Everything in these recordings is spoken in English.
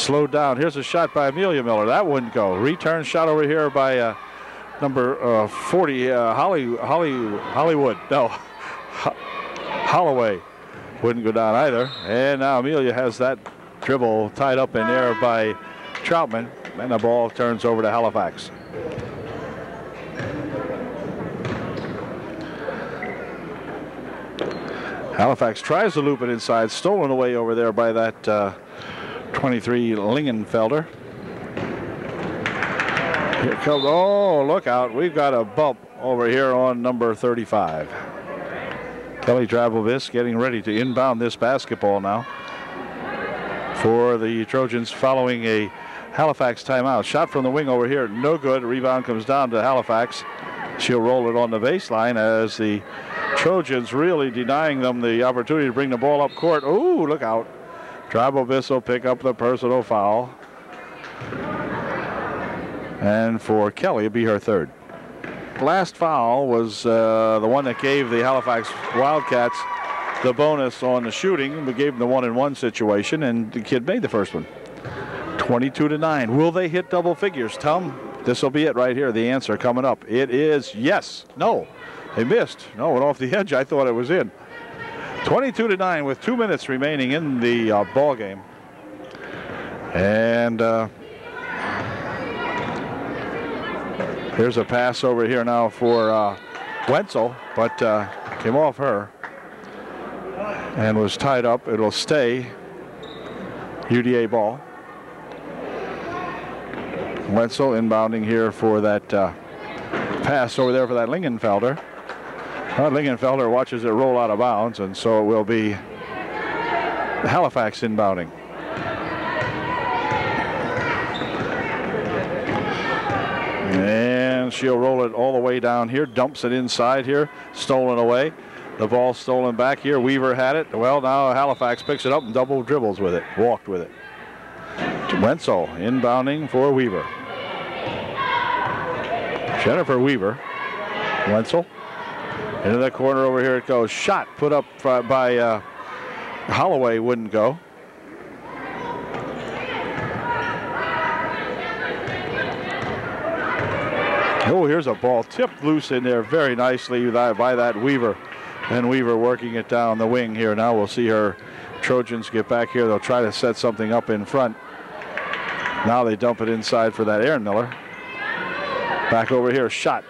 slowed down. Here's a shot by Amelia Miller. That wouldn't go. Return shot over here by number 40, Hollywood. No, Holloway. Wouldn't go down either. And now Amelia has that dribble tied up in there by Troutman. And the ball turns over to Halifax. Halifax tries to loop it inside. Stolen away over there by that 23 Lingenfelder. Here comes, oh, look out. We've got a bump over here on number 35. Kelly Drabovic getting ready to inbound this basketball now for the Trojans following a Halifax timeout. Shot from the wing over here, no good. Rebound comes down to Halifax. She'll roll it on the baseline as the Trojans really denying them the opportunity to bring the ball up court. Ooh, look out. Drabovic will pick up the personal foul. And for Kelly, it'll be her third. Last foul was the one that gave the Halifax Wildcats the bonus on the shooting. We gave them the 1-and-1 situation, and the kid made the first one. 22-9. Will they hit double figures, Tom? This will be it right here. The answer coming up. It is yes. No. They missed. No, went off the edge. I thought it was in. 22-9 with 2 minutes remaining in the ball game. And here's a pass over here now for Wenzel, but came off her and was tied up. It'll stay UDA ball. Wenzel inbounding here for that pass over there for that Lingenfelder. Lingenfelder watches it roll out of bounds, and so it will be Halifax inbounding. And she'll roll it all the way down here, dumps it inside here, stolen away. The ball stolen back here. Weaver had it. Well, now Halifax picks it up and double dribbles with it, walked with it. Wenzel inbounding for Weaver. Jennifer Weaver. Wenzel. Into the corner over here it goes. Shot put up by Holloway, wouldn't go. Oh, here's a ball tipped loose in there very nicely by that Weaver. And Weaver working it down the wing here. Now we'll see her Trojans get back here. They'll try to set something up in front. Now they dump it inside for that Aaron Miller. Back over here, shot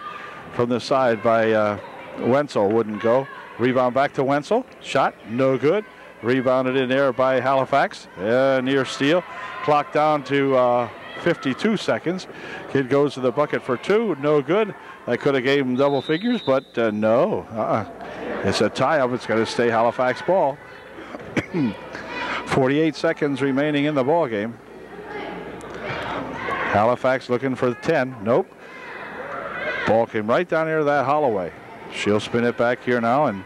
from the side by Wenzel, wouldn't go. Rebound back to Wenzel. Shot, no good. Rebounded in there by Halifax. Near steal. Clock down to 52 seconds. Kid goes to the bucket for two. No good. That could have gave him double figures, but no. It's a tie-up. It's going to stay Halifax ball. 48 seconds remaining in the ball game. Halifax looking for 10. Nope. Ball came right down here to that Holloway. She'll spin it back here now, and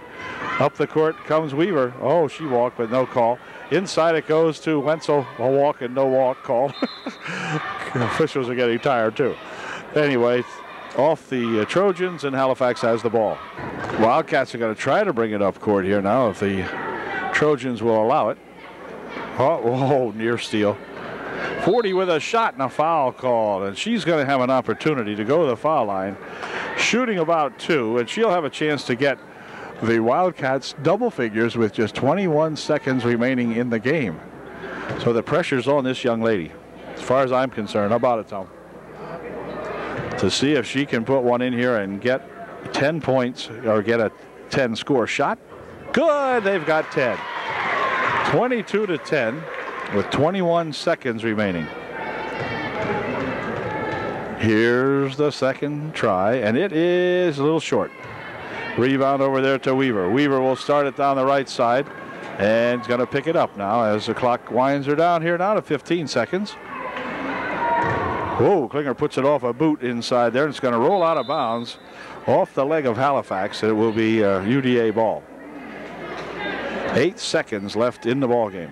up the court comes Weaver. Oh, she walked, but no call. Inside it goes to Wenzel. A walk and no walk called. The officials are getting tired, too. Anyway, off the Trojans, and Halifax has the ball. Wildcats are going to try to bring it up court here now if the Trojans will allow it. Oh, near steal. 40 with a shot and a foul called, and she's going to have an opportunity to go to the foul line, shooting about 2, and she'll have a chance to get the Wildcats double figures with just 21 seconds remaining in the game. So the pressure's on this young lady, as far as I'm concerned. How about it, Tom? To see if she can put one in here and get 10 points or get a 10 score shot. Good, they've got 10. 22-10. With 21 seconds remaining. Here's the second try, and it is a little short. Rebound over there to Weaver. Weaver will start it down the right side, and he's going to pick it up now as the clock winds her down here now to 15 seconds. Whoa, Klinger puts it off a boot inside there, and it's going to roll out of bounds off the leg of Halifax. It will be a UDA ball. 8 seconds left in the ball game.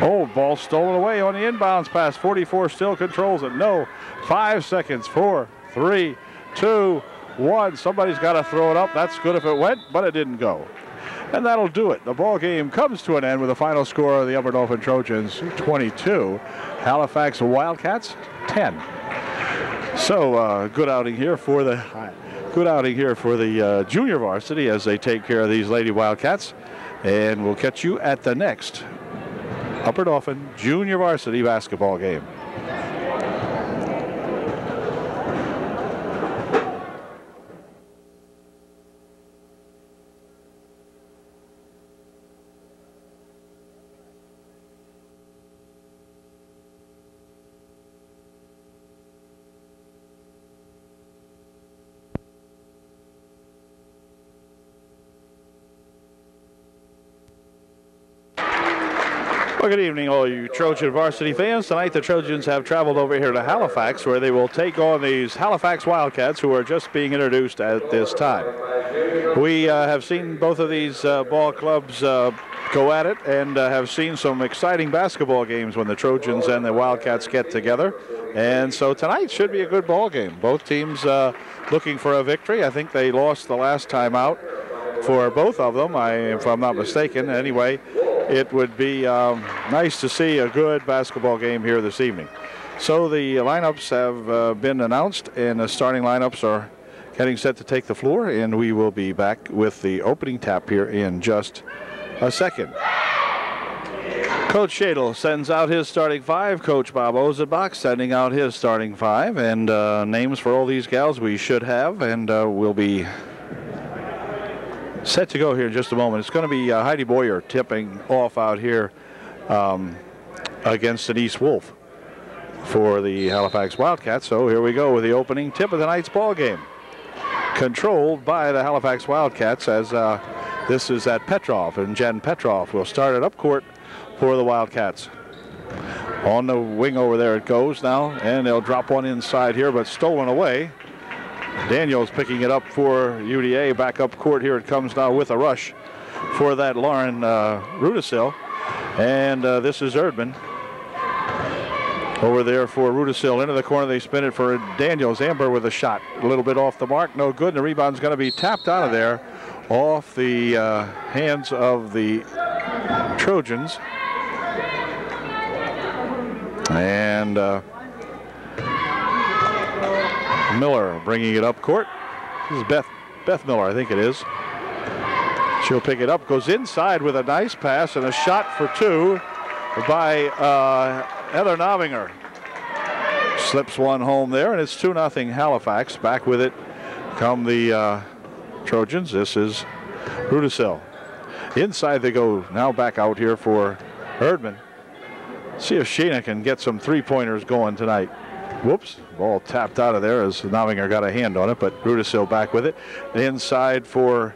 Oh, ball stolen away on the inbounds pass. 44 still controls it. No. 5 seconds. 4, 3, 2, 1. Somebody's got to throw it up. That's good if it went, but it didn't go. And that'll do it. The ball game comes to an end with the final score of the Upper Dauphin Trojans 22, Halifax Wildcats 10. So good outing here for the junior varsity as they take care of these Lady Wildcats. And we'll catch you at the next Upper Dauphin junior varsity basketball game. Well, good evening, all you Trojan varsity fans. Tonight, the Trojans have traveled over here to Halifax, where they will take on these Halifax Wildcats, who are just being introduced at this time. We have seen both of these ball clubs go at it, and have seen some exciting basketball games when the Trojans and the Wildcats get together. And so tonight should be a good ball game. Both teams looking for a victory. I think they lost the last time out for both of them, if I'm not mistaken. Anyway, it would be nice to see a good basketball game here this evening. So the lineups have been announced, and the starting lineups are getting set to take the floor, and we will be back with the opening tap here in just a second. Coach Shadle sends out his starting five. Coach Bob Ozenbach sending out his starting five, and names for all these gals we should have, and we'll be set to go here in just a moment. It's going to be Heidi Boyer tipping off out here against Denise Wolf for the Halifax Wildcats. So here we go with the opening tip of the night's ball game, controlled by the Halifax Wildcats, as this is at Petrov, and Jen Petrov will start it up court for the Wildcats. On the wing over there it goes now, and they'll drop one inside here, but stolen away. Daniels picking it up for UDA. Back up court here it comes now with a rush for that Lauren Rudisil. And this is Erdman over there for Rudisil. Into the corner, they spin it for Daniels. Amber with a shot. A little bit off the mark, no good. And the rebound's going to be tapped out of there off the hands of the Trojans. And Miller bringing it up court. This is Beth Miller, I think it is. She'll pick it up, goes inside with a nice pass and a shot for two by Heather Novinger. Slips one home there, and it's 2-0 Halifax. Back with it come the Trojans. This is Rudisil. Inside they go, now back out here for Erdman. See if Sheena can get some three-pointers going tonight. Whoops, ball tapped out of there as Novinger got a hand on it, but Rudisil back with it. Inside for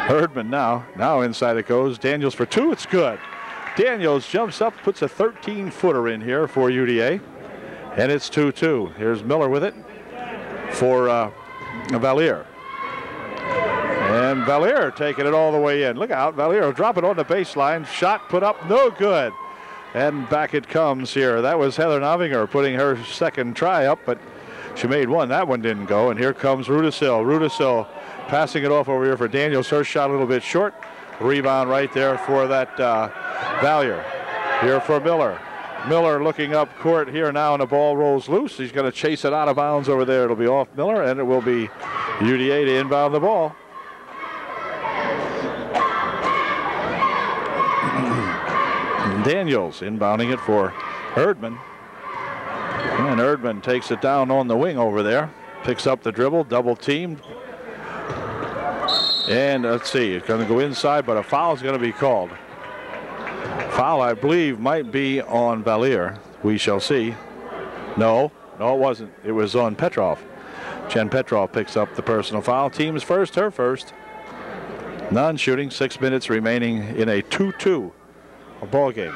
Erdman now. Now inside it goes. Daniels for two, it's good. Daniels jumps up, puts a 13-footer in here for UDA, and it's 2-2. Here's Miller with it for Valier. And Valier taking it all the way in. Look out, Valier will drop it on the baseline. Shot put up, no good. And back it comes here. That was Heather Novinger putting her second try up, but she made one. That one didn't go. And here comes Rudisil. Rudisil passing it off over here for Daniels. Her shot a little bit short. Rebound right there for that Valier. Here for Miller. Miller looking up court here now, and the ball rolls loose. He's going to chase it out of bounds over there. It'll be off Miller, and it will be UDA to inbound the ball. Daniels inbounding it for Erdman. And Erdman takes it down on the wing over there. Picks up the dribble, double teamed. And let's see, it's going to go inside, but a foul is going to be called. Foul, I believe, might be on Valier. We shall see. No, it wasn't. It was on Petrov. Jen Petrov picks up the personal foul. Team's first, her first. Non-shooting, 6 minutes remaining in a 2-2 ball game.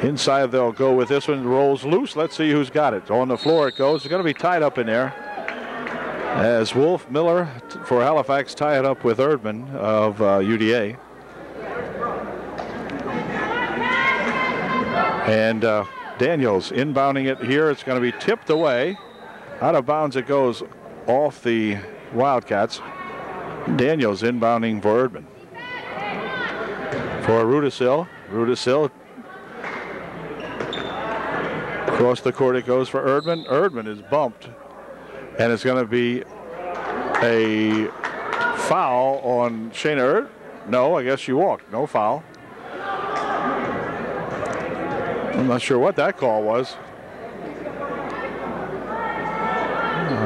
Inside they'll go with this one. Rolls loose. Let's see who's got it. On the floor it goes. It's going to be tied up in there, as Wolf Miller for Halifax tie it up with Erdman of UDA. And Daniels inbounding it here. It's going to be tipped away. Out of bounds it goes off the Wildcats. Daniels inbounding for Erdman. For Rudisil. Rudisil. Across the court it goes for Erdman. Erdman is bumped. And it's going to be a foul on Shayna Erdman. No, I guess she walked. No foul. I'm not sure what that call was.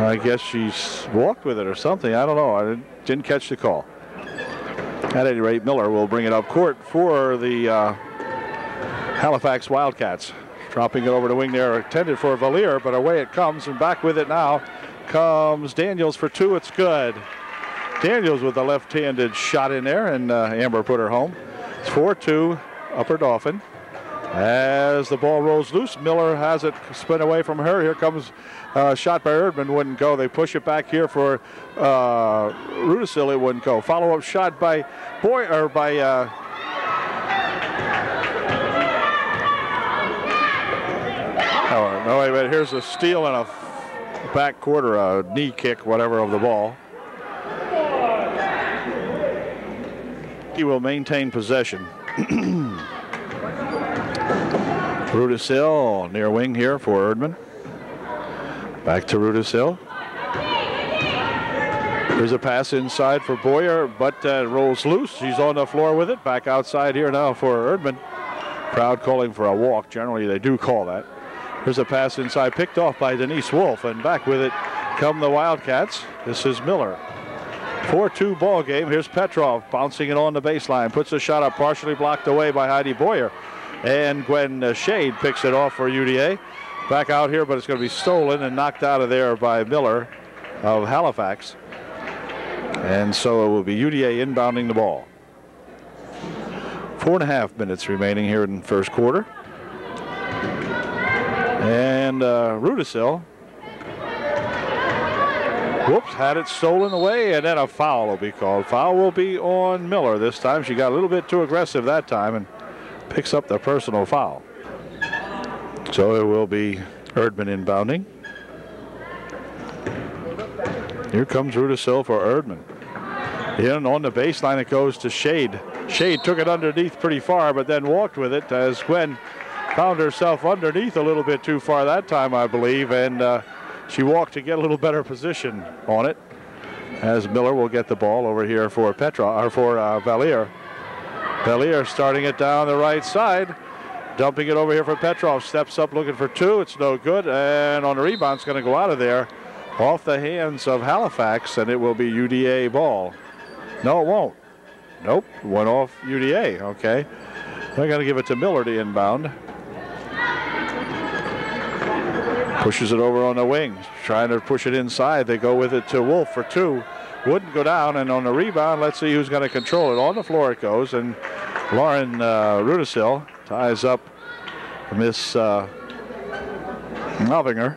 I guess she walked with it or something. I don't know. I didn't catch the call. At any rate, Miller will bring it up court for the Halifax Wildcats. Dropping it over the wing there, intended for Valier, but away it comes, and back with it now comes Daniels for two. It's good. Daniels with a left-handed shot in there, and Amber put her home. It's 4-2, Upper Dauphin. As the ball rolls loose, Miller has it spin away from her. Here comes a shot by Erdman, wouldn't go. They push it back here for Rudisil, it wouldn't go. Follow-up shot by oh, no, wait a minute. Here's a steal and a back quarter, a knee kick, whatever, of the ball. He will maintain possession. Rudisil near wing here for Erdman. Back to Rudisil. There's a pass inside for Boyer, but rolls loose. She's on the floor with it. Back outside here now for Erdman. Crowd calling for a walk. Generally, they do call that. There's a pass inside, picked off by Denise Wolf, and back with it come the Wildcats. This is Miller. 4-2 ball game. Here's Petrov bouncing it on the baseline. Puts a shot up, partially blocked away by Heidi Boyer. And Gwen Shade picks it off for UDA. Back out here, but it's going to be stolen and knocked out of there by Miller of Halifax. And so it will be UDA inbounding the ball. 4.5 minutes remaining here in the first quarter. And Rudisil, whoops, had it stolen away, and then a foul will be called. Foul will be on Miller this time. She got a little bit too aggressive that time and picks up the personal foul. So it will be Erdman inbounding. Here comes Rudisil for Erdman. In on the baseline it goes to Shade. Shade took it underneath pretty far, but then walked with it as Gwen found herself underneath a little bit too far that time, I believe, and she walked to get a little better position on it. As Miller will get the ball over here for Valier. Valier starting it down the right side, dumping it over here for Petrov. Steps up looking for two. It's no good, and on the rebound, it's going to go out of there off the hands of Halifax, and it will be UDA ball. No, it won't. Nope, went off UDA. Okay, they're going to give it to Miller to inbound. Pushes it over on the wing, trying to push it inside. They go with it to Wolf for two. Wouldn't go down, and on the rebound, let's see who's going to control it. On the floor it goes, and Lauren Rudisil ties up Miss Novinger.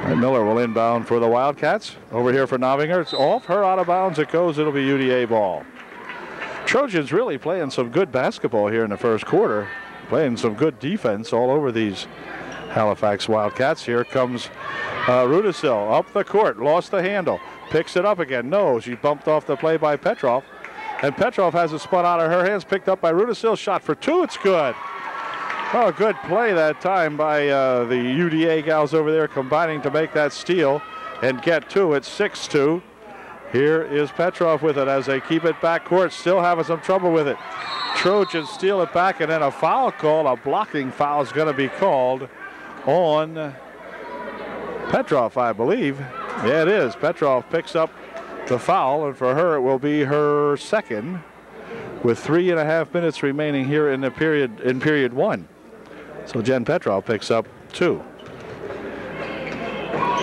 And Miller will inbound for the Wildcats. Over here for Novinger. It's off her out of bounds. It goes. It'll be UDA ball. Trojans really playing some good basketball here in the first quarter. Playing some good defense all over these Halifax Wildcats. Here comes Rudisil up the court. Lost the handle. Picks it up again. No, she bumped off the play by Petrov. And Petrov has it spun out of her hands. Picked up by Rudisil. Shot for two. It's good. Oh, good play that time by the UDA gals over there, combining to make that steal and get two. It's 6-2. Here is Petrov with it as they keep it back court. Still having some trouble with it. Trojans steal it back, and then a foul call, a blocking foul is going to be called on Petrov, I believe. Yeah, it is. Petrov picks up the foul, and for her it will be her second, with 3.5 minutes remaining here in period one. So Jen Petrov picks up two.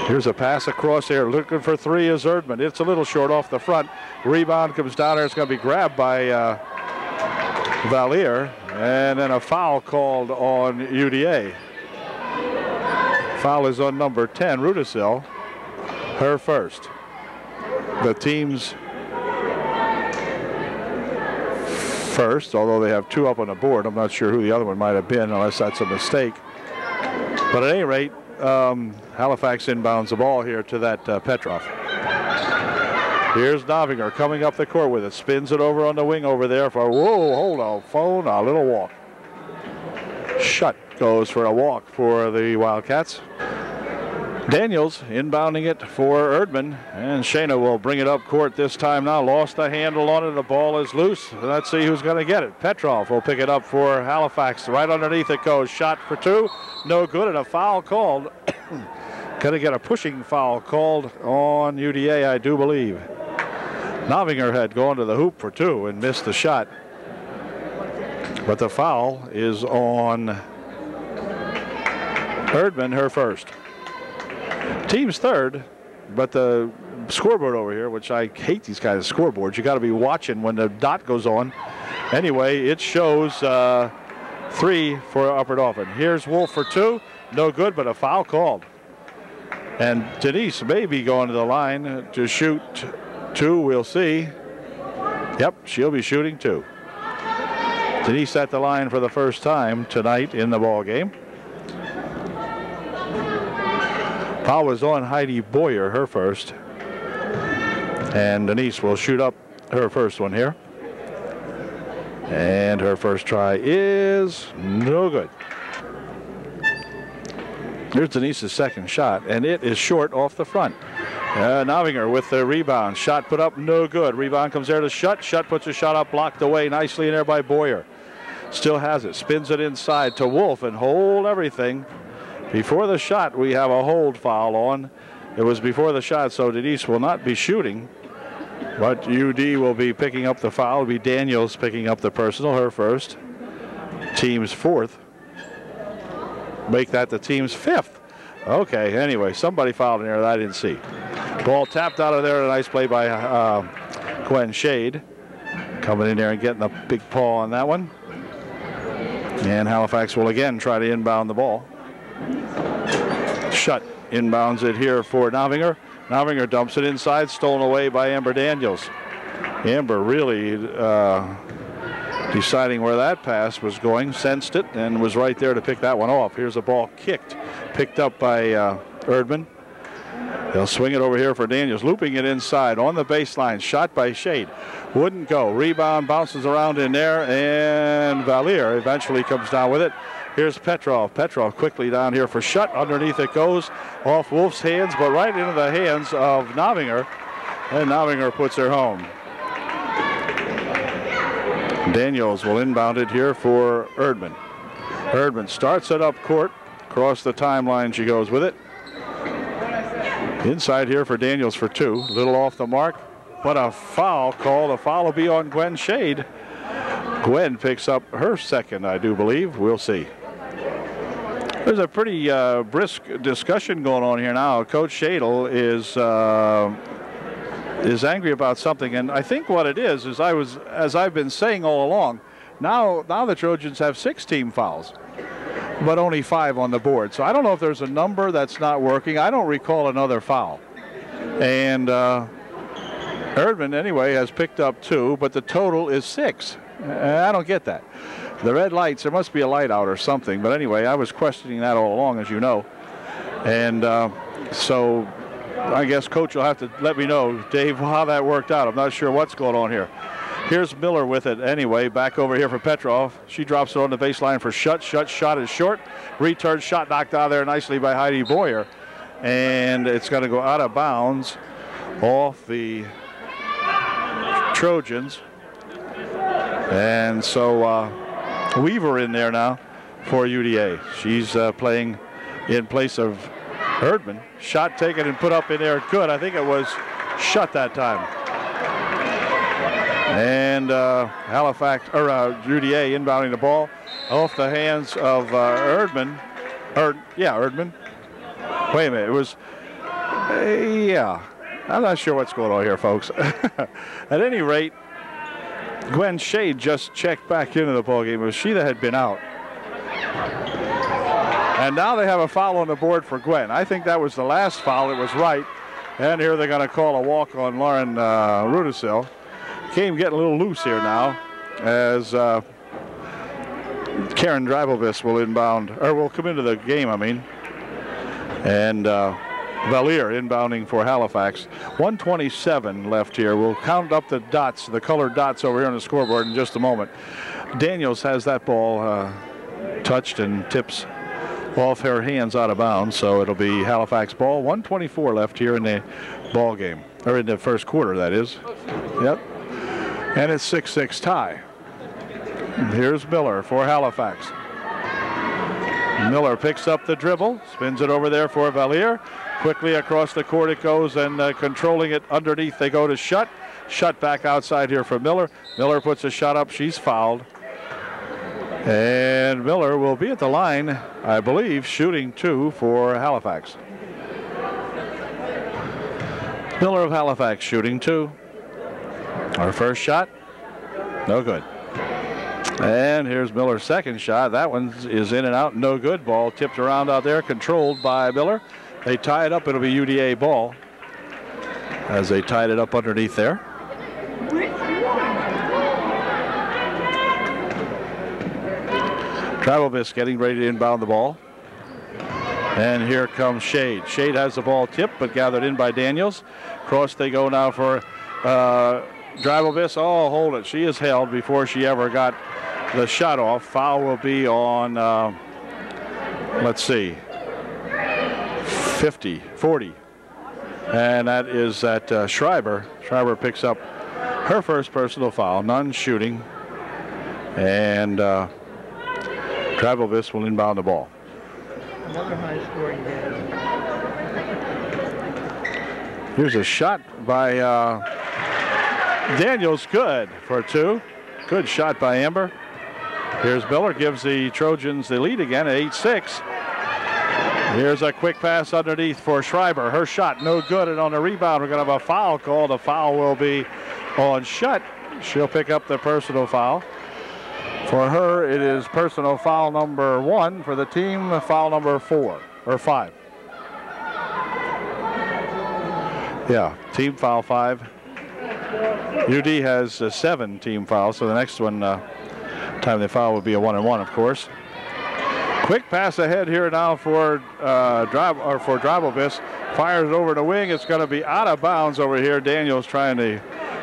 Here's a pass across here. Looking for three is Erdman. It's a little short off the front. Rebound comes down there. It's going to be grabbed by Valier. And then a foul called on UDA. Foul is on number 10, Rudisil. Her first. The team's first, although they have two up on the board. I'm not sure who the other one might have been unless that's a mistake. But at any rate, Halifax inbounds the ball here to that Petrov. Here's Novinger coming up the court with it. Spins it over on the wing over there for, whoa, hold on, phone, a little walk. Shut goes for a walk for the Wildcats. Daniels inbounding it for Erdman, and Shayna will bring it up court this time now. Lost the handle on it. The ball is loose. Let's see who's going to get it. Petrov will pick it up for Halifax. Right underneath it goes. Shot for two. No good, and a foul called. Going to get a pushing foul called on UDA, I do believe. Novinger had gone to the hoop for two and missed the shot. But the foul is on Erdman, her first. Team's third, but the scoreboard over here, which I hate these kinds of scoreboards, you got to be watching when the dot goes on. Anyway, it shows 3 for Upper Dauphin. Here's Wolf for two. No good, but a foul called. And Denise may be going to the line to shoot two. We'll see. Yep, she'll be shooting two. Denise at the line for the first time tonight in the ball game. Foul was on Heidi Boyer, her first. And Denise will shoot up her first one here. And her first try is no good. Here's Denise's second shot, and it is short off the front. Novinger with the rebound. Shot put up, no good. Rebound comes there to Shutt. Shutt puts a shot up, blocked away nicely in there by Boyer. Still has it, spins it inside to Wolf and hold everything. Before the shot, we have a hold foul on. It was before the shot, so Denise will not be shooting. But UD will be picking up the foul. It'll be Daniels picking up the personal, her first. Team's fourth. Make that the team's fifth. Okay, anyway, somebody fouled in there that I didn't see. Ball tapped out of there. A nice play by Gwen Shade. Coming in there and getting a big paw on that one. And Halifax will again try to inbound the ball. Shutt inbounds it here for Novinger. Novinger dumps it inside, stolen away by Amber Daniels. Amber really deciding where that pass was going, sensed it, and was right there to pick that one off. Here's a ball kicked, picked up by Erdman. They'll swing it over here for Daniels, looping it inside on the baseline. Shot by Shade. Wouldn't go. Rebound bounces around in there, and Valier eventually comes down with it. Here's Petrov. Petrov quickly down here for Shutt. Underneath it goes, off Wolf's hands, but right into the hands of Novinger. And Novinger puts her home. Daniels will inbound it here for Erdman. Erdman starts it up court. Across the timeline she goes with it. Inside here for Daniels for two. Little off the mark, but a foul called. A foul will be on Gwen Shade. Gwen picks up her second, I do believe. We'll see. There's a pretty brisk discussion going on here now. Coach Shadle is angry about something, and I think what it is as I've been saying all along, now the Trojans have 6 team fouls, but only 5 on the board. So I don't know if there's a number that's not working. I don't recall another foul. And Erdman, anyway, has picked up 2, but the total is 6. I don't get that. The red lights, there must be a light out or something. But anyway, I was questioning that all along, as you know. And so I guess Coach will have to let me know, Dave, how that worked out. I'm not sure what's going on here. Here's Miller with it anyway. Back over here for Petrov. She drops it on the baseline for Shutt. Shutt's shot is short. Return shot knocked out of there nicely by Heidi Boyer. And it's going to go out of bounds off the Trojans. And so Weaver in there now for UDA. She's playing in place of Erdman. Shot taken and put up in there. Good. I think it was Shutt that time. And Halifax, or UDA inbounding the ball off the hands of Erdman. Erdman. Wait a minute. It was, yeah. I'm not sure what's going on here, folks. At any rate, Gwen Shade just checked back into the ballgame. It was she that had been out. And now they have a foul on the board for Gwen. I think that was the last foul. It was right. And here they're going to call a walk on Lauren Rudisil. Game getting a little loose here now as Karen Drivelvis will inbound, or will come into the game, I mean. And Valier inbounding for Halifax. 1:27 left here. We'll count up the dots, the colored dots over here on the scoreboard in just a moment. Daniels has that ball touched and tips off her hands out of bounds, so it'll be Halifax ball. 1:24 left here in the ball game, or in the first quarter, that is. Yep. And it's 6-6 tie. Here's Miller for Halifax. Miller picks up the dribble, spins it over there for Valier. Quickly across the court it goes, and controlling it underneath they go to Shutt. Shutt back outside here for Miller. Miller puts a shot up. She's fouled. And Miller will be at the line, I believe, shooting 2 for Halifax. Miller of Halifax shooting 2. Our first shot, no good. And here's Miller's second shot. That one is in and out, no good. Ball tipped around out there, controlled by Miller. They tie it up. It'll be UDA ball as they tied it up underneath there. Travelbis getting ready to inbound the ball. And here comes Shade. Shade has the ball tipped but gathered in by Daniels. Cross they go now for Travelbis. Oh, hold it. She is held before she ever got the shot off. Foul will be on, let's see, 40. And that is at Schreiber. Schreiber picks up her first personal foul, none shooting. And Travelbis will inbound the ball. Another high scoring game. Here's a shot by Daniels, good for 2. Good shot by Amber. Here's Miller, gives the Trojans the lead again at 8-6. Here's a quick pass underneath for Schreiber. Her shot no good, and on the rebound we're going to have a foul call. The foul will be on Shutt. She'll pick up the personal foul. For her, it is personal foul number 1. For the team, foul number 4 or 5. Yeah, team foul 5. UD has 7 team fouls, so the next one time they foul would be a 1-and-1, of course. Quick pass ahead here now for Travelbis. Fires it over the wing. It's going to be out of bounds over here. Daniels trying to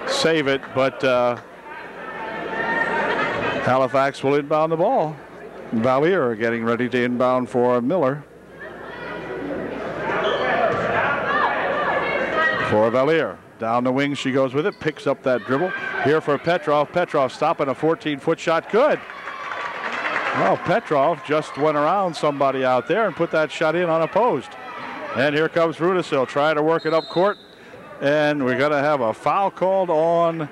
save it, but Halifax will inbound the ball. Valier getting ready to inbound for Miller. For Valier. Down the wing she goes with it. Picks up that dribble. Here for Petrov. Petrov stopping a 14-foot shot. Good. Well, Petrov just went around somebody out there and put that shot in unopposed. And here comes Rudisil trying to work it up court. And we're going to have a foul called on,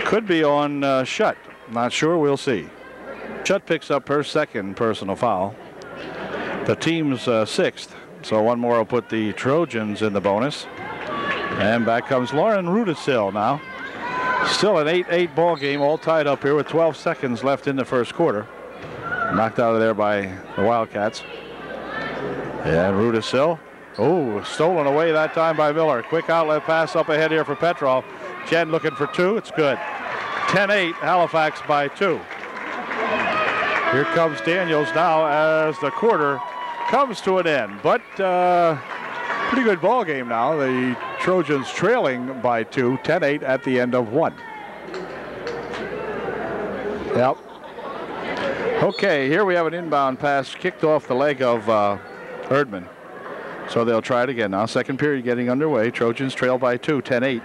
could be on Shutt. Not sure, we'll see. Shutt picks up her second personal foul. The team's 6th. So one more will put the Trojans in the bonus. And back comes Lauren Rudisil now. Still an 8-8 ball game, all tied up here with 12 seconds left in the first quarter. Knocked out of there by the Wildcats. And Rudisil. Oh, stolen away that time by Miller. Quick outlet pass up ahead here for Petrov. Jen looking for 2. It's good. 10-8, Halifax by 2. Here comes Daniels now as the quarter comes to an end. But pretty good ball game now. The Trojans trailing by 2, 10-8 at the end of 1. Yep. Okay, here we have an inbound pass kicked off the leg of Erdman. So they'll try it again now. Second period getting underway. Trojans trail by 2, 10-8.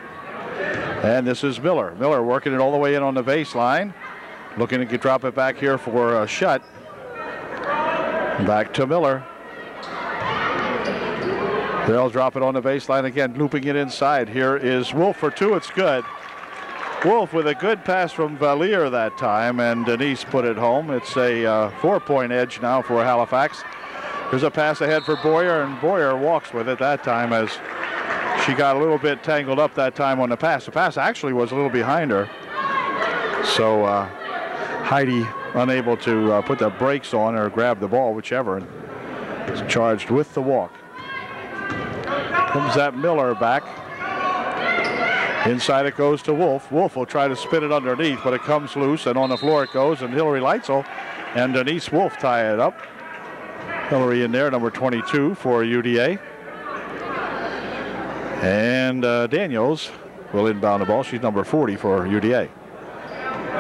And this is Miller. Miller working it all the way in on the baseline. Looking to drop it back here for a Shutt. Back to Miller. They'll drop it on the baseline again, looping it inside. Here is Wolf for 2. It's good. Wolf with a good pass from Valier that time, and Denise put it home. It's a 4-point edge now for Halifax. There's a pass ahead for Boyer, and Boyer walks with it that time as she got a little bit tangled up that time on the pass. The pass actually was a little behind her. So Heidi unable to put the brakes on or grab the ball, whichever, and is charged with the walk. Comes that Miller back. Inside it goes to Wolf. Wolf will try to spin it underneath, but it comes loose, and on the floor it goes, and Hillary Leitzel and Denise Wolf tie it up. Hillary in there, number 22 for UDA. And Daniels will inbound the ball. She's number 40 for UDA.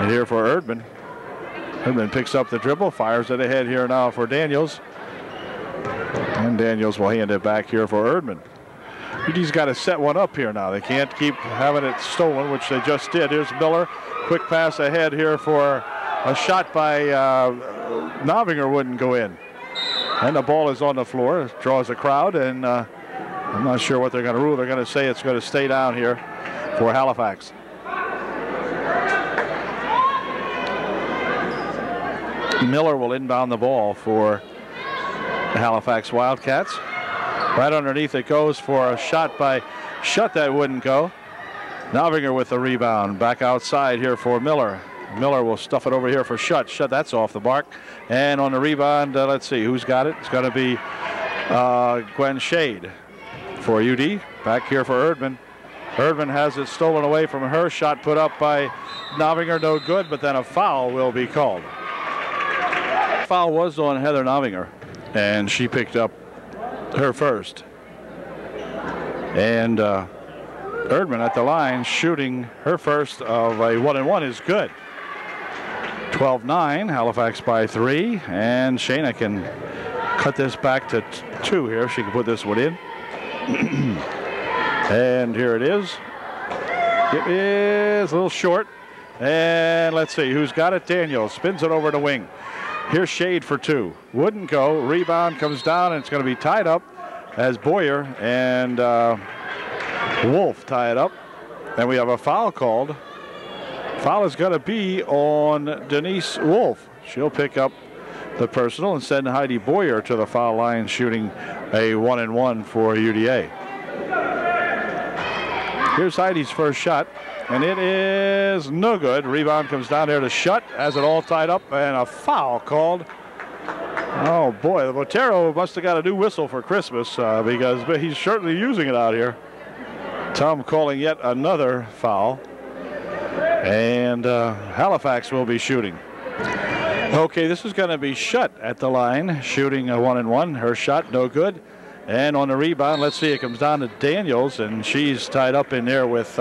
And here for Erdman. Erdman picks up the dribble, fires it ahead here now for Daniels. And Daniels will hand it back here for Erdman. UD's got to set one up here now. They can't keep having it stolen, which they just did. Here's Miller. Quick pass ahead here for a shot by Novinger, wouldn't go in. And the ball is on the floor, draws a crowd, and I'm not sure what they're going to rule. They're going to say it's going to stay down here for Halifax. Miller will inbound the ball for the Halifax Wildcats. Right underneath it goes for a shot by Shutt that wouldn't go. Novinger with the rebound. Back outside here for Miller. Miller will stuff it over here for Shutt. Shutt, that's off the mark. And on the rebound, let's see who's got it. It's going to be Gwen Shade for UD. Back here for Erdman. Erdman has it stolen away from her. Shot put up by Novinger, no good, but then a foul will be called. Foul was on Heather Novinger, and she picked up her first. And Erdman at the line shooting her first of a 1-and-1 is good. 12-9, Halifax by 3, and Shayna can cut this back to 2 here. She can put this one in. And here it is. It is a little short. And let's see who's got it. Daniels spins it over the wing. Here's Shade for 2. Wouldn't go. Rebound comes down, and it's going to be tied up as Boyer and Wolf tie it up. And we have a foul called. Foul is going to be on Denise Wolf. She'll pick up the personal and send Heidi Boyer to the foul line, shooting a 1-and-1 for UDA. Here's Heidi's first shot, and it is no good. Rebound comes down there to Shutt, has it all tied up, and a foul called. Oh boy, the Botero must have got a new whistle for Christmas because he's certainly using it out here. Tom calling yet another foul, and Halifax will be shooting. Okay, this is going to be Shutt at the line, shooting a 1-and-1. Her shot no good. And on the rebound, let's see, it comes down to Daniels, and she's tied up in there with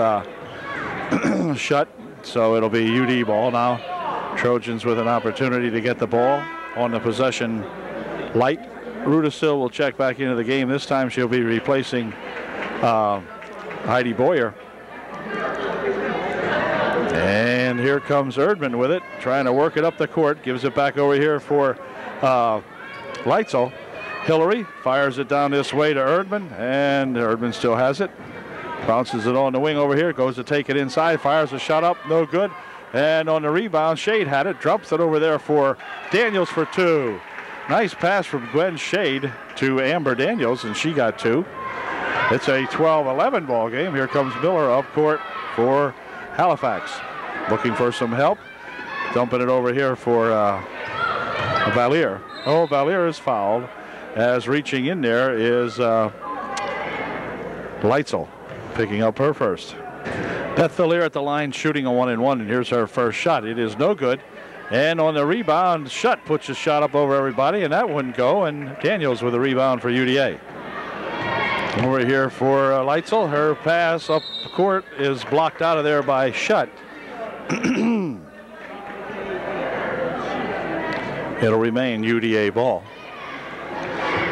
Shutt. So it'll be UD ball now. Trojans with an opportunity to get the ball on the possession light. Rudisil will check back into the game. This time she'll be replacing Heidi Boyer. And here comes Erdman with it, trying to work it up the court. Gives it back over here for Leitzel. Hillary fires it down this way to Erdman, and Erdman still has it. Bounces it on the wing over here, goes to take it inside, fires a shot up, no good. And on the rebound, Shade had it, drops it over there for Daniels for 2. Nice pass from Gwen Shade to Amber Daniels, and she got 2. It's a 12-11 ball game. Here comes Miller up court for Halifax. Looking for some help. Dumping it over here for Valier. Oh, Valier is fouled, as reaching in there is Leitzel, picking up her first. Beth Valier at the line shooting a 1-and-1, and here's her first shot. It is no good. And on the rebound, Shutt puts a shot up over everybody, and that wouldn't go. And Daniels with a rebound for UDA. Over here for Leitzel. Her pass up the court is blocked out of there by Shutt. It'll remain UDA ball.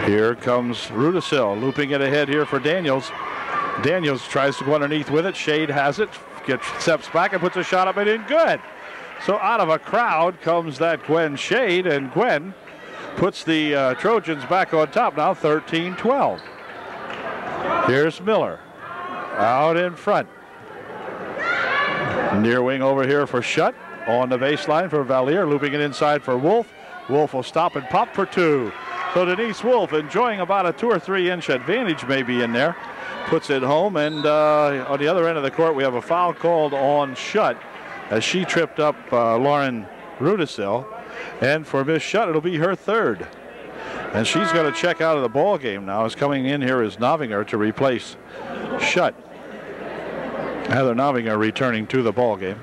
Here comes Rudisil, looping it ahead here for Daniels. Daniels tries to go underneath with it. Shade has it, steps back and puts a shot up and in. Good. So out of a crowd comes that Gwen Shade, and Gwen puts the Trojans back on top now, 13-12. Here's Miller out in front. Near wing over here for Shutt. On the baseline for Valier, looping it inside for Wolf. Wolf will stop and pop for 2. So Denise Wolf enjoying about a 2 or 3 inch advantage maybe in there. Puts it home, and on the other end of the court we have a foul called on Shutt as she tripped up Lauren Rudisil. And for Miss Shutt, it'll be her 3rd. And she's going to check out of the ball game now. As coming in here is Novinger to replace Shutt. Heather Novinger returning to the ball game.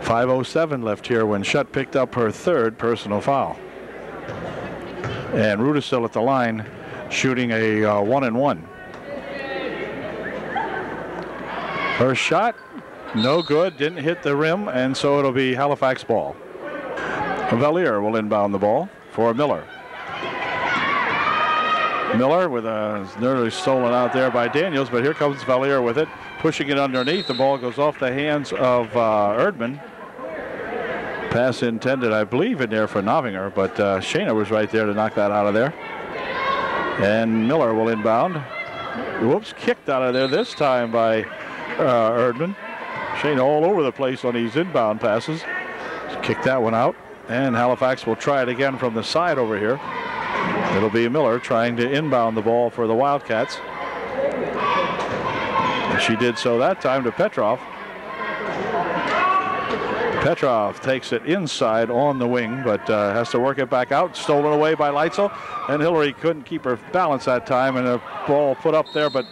5:07 left here when Shutt picked up her 3rd personal foul. And Ruta still at the line, shooting a 1-1. First shot, no good, didn't hit the rim, and so it'll be Halifax ball. Valier will inbound the ball for Miller. Miller with a nearly stolen out there by Daniels, but here comes Valier with it, pushing it underneath. The ball goes off the hands of Erdman. Pass intended, I believe, in there for Novinger, but Shayna was right there to knock that out of there. And Miller will inbound. Whoops, kicked out of there this time by Erdman. Shayna all over the place on these inbound passes. Kicked that one out. And Halifax will try it again from the side over here. It'll be Miller trying to inbound the ball for the Wildcats. And she did so that time to Petrov. Petrov takes it inside on the wing, but has to work it back out. Stolen away by Leitzel, and Hillary couldn't keep her balance that time, and the ball put up there, but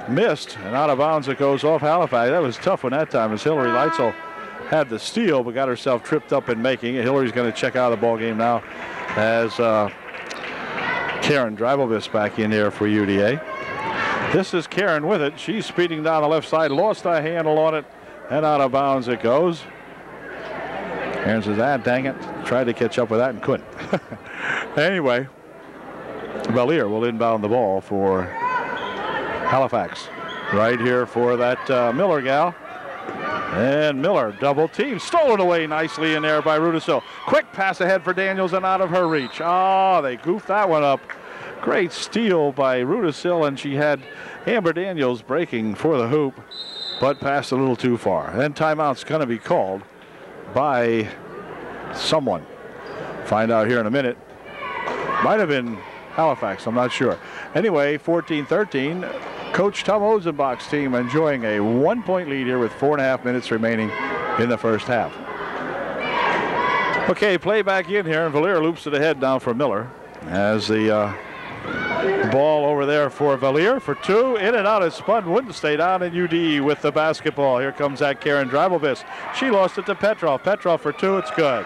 missed, and out of bounds it goes off Halifax. That was a tough one that time, as Hillary Leitzel had the steal, but got herself tripped up in making it. Hillary's going to check out of the ball game now, as Karen Drivelvis back in there for UDA. This is Karen with it. She's speeding down the left side, lost a handle on it, and out of bounds it goes. Aaron says, dang it. Tried to catch up with that and couldn't. Anyway, Valier will inbound the ball for Halifax. Right here for that Miller gal. And Miller double team. Stolen away nicely in there by Rudisil. Quick pass ahead for Daniels and out of her reach. Oh, they goofed that one up. Great steal by Rudisil, and she had Amber Daniels breaking for the hoop, but passed a little too far. And timeout's going to be called by someone. Find out here in a minute. Might have been Halifax, I'm not sure. Anyway, 14-13. Coach Tom Ozenbach's team enjoying a 1-point lead here with 4.5 minutes remaining in the first half. Okay, play back in here, and Valier loops it ahead now for Miller as the ball over there for Valier for two. In and out, it spun, wouldn't stay down, and UD with the basketball. Here comes that Karen Drivelvis. She lost it to Petrov. Petrov for two, it's good.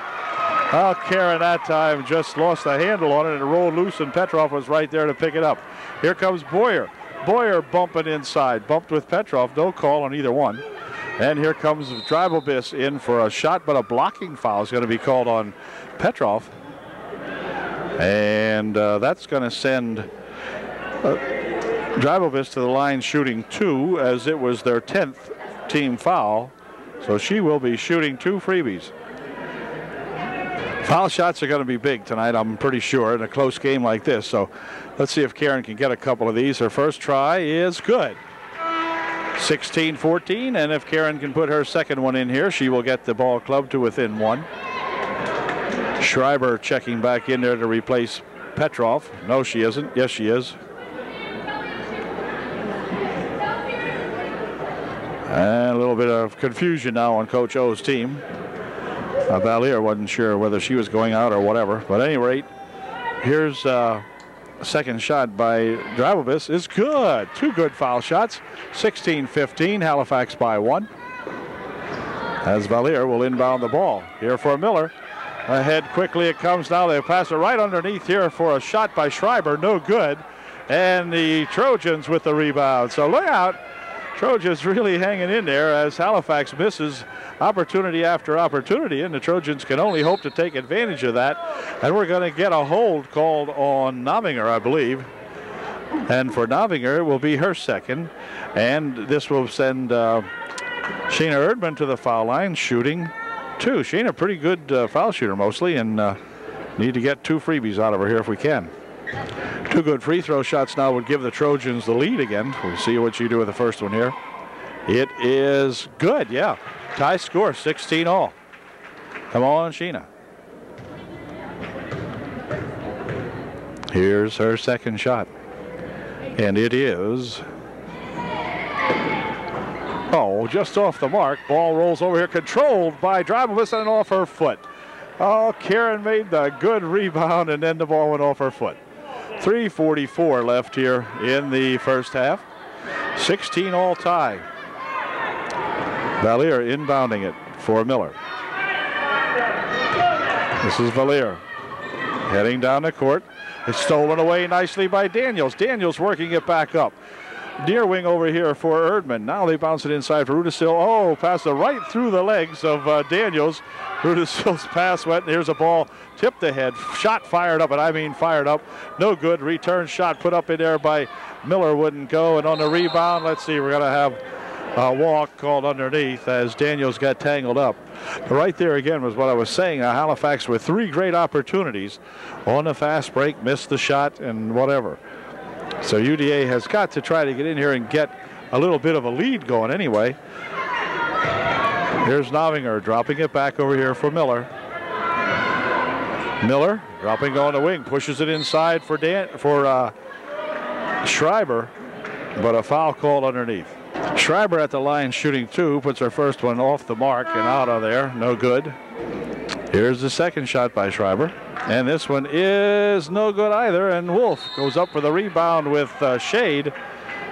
Well, Karen that time just lost the handle on it and it rolled loose, and Petrov was right there to pick it up. Here comes Boyer. Boyer bumping inside, bumped with Petrov, no call on either one. And here comes Drivelvis in for a shot, but a blocking foul is going to be called on Petrov. And that's going to send Drivelvis to the line shooting two, as it was their 10th team foul. So she will be shooting two freebies. Foul shots are going to be big tonight, I'm pretty sure, in a close game like this. So let's see if Karen can get a couple of these. Her first try is good. 16-14, and if Karen can put her second one in here, she will get the ball club to within one. Schreiber checking back in there to replace Petrov. No, she isn't. Yes, she is. And a little bit of confusion now on Coach O's team. Valier wasn't sure whether she was going out or whatever. But at any rate, here's a second shot by Drivelvis is good. Two good foul shots. 16-15, Halifax by one. As Valier will inbound the ball. Here for Miller. Ahead quickly it comes now. They pass it right underneath here for a shot by Schreiber. No good. And the Trojans with the rebound. So look out. Trojans really hanging in there as Halifax misses opportunity after opportunity, and the Trojans can only hope to take advantage of that. And we're going to get a hold called on Novinger, I believe. And for Novinger, it will be her second. And this will send Sheena Erdman to the foul line, shooting two. Sheena, pretty good foul shooter mostly, and need to get two freebies out of her here if we can. Two good free throw shots now would give the Trojans the lead again. We'll see what you do with the first one here. It is good, yeah. Tie score, 16 all. Come on, Sheena. Here's her second shot. And it is, just off the mark. Ball rolls over here, controlled by Drivelvis and off her foot. Oh, Karen made the good rebound, and then the ball went off her foot. 3:44 left here in the first half. 16 all tie. Valier inbounding it for Miller. This is Valier heading down the court. It's stolen away nicely by Daniels. Daniels working it back up. Near wing over here for Erdman. Now they bounce it inside for Rudisil. Oh, pass it right through the legs of Daniels. Rudisil's pass went, and here's a ball tipped ahead. Shot fired up, and I mean fired up. No good. Return shot put up in there by Miller wouldn't go. And on the rebound, let's see, we're going to have a walk called underneath as Daniels got tangled up. Right there again was what I was saying. Halifax with 3 great opportunities on the fast break, missed the shot and whatever. So UDA has got to try to get in here and get a little bit of a lead going anyway. Here's Novinger dropping it back over here for Miller. Miller dropping on the wing, pushes it inside for Schreiber, but a foul called underneath. Schreiber at the line shooting 2, puts her first one off the mark and out of there, no good. Here's the second shot by Schreiber, and this one is no good either, and Wolf goes up for the rebound with Shade,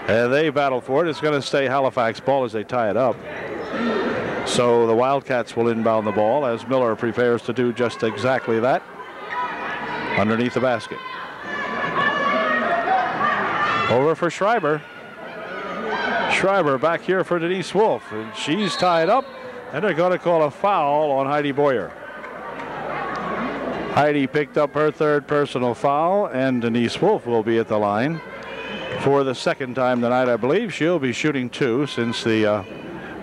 and they battle for it. It's going to stay Halifax ball as they tie it up. So the Wildcats will inbound the ball as Miller prepares to do just exactly that underneath the basket. Over for Schreiber. Schreiber back here for Denise Wolf, and she's tied up, and they're going to call a foul on Heidi Boyer. Heidi picked up her 3rd personal foul, and Denise Wolf will be at the line for the 2nd time tonight, I believe. She'll be shooting 2 since the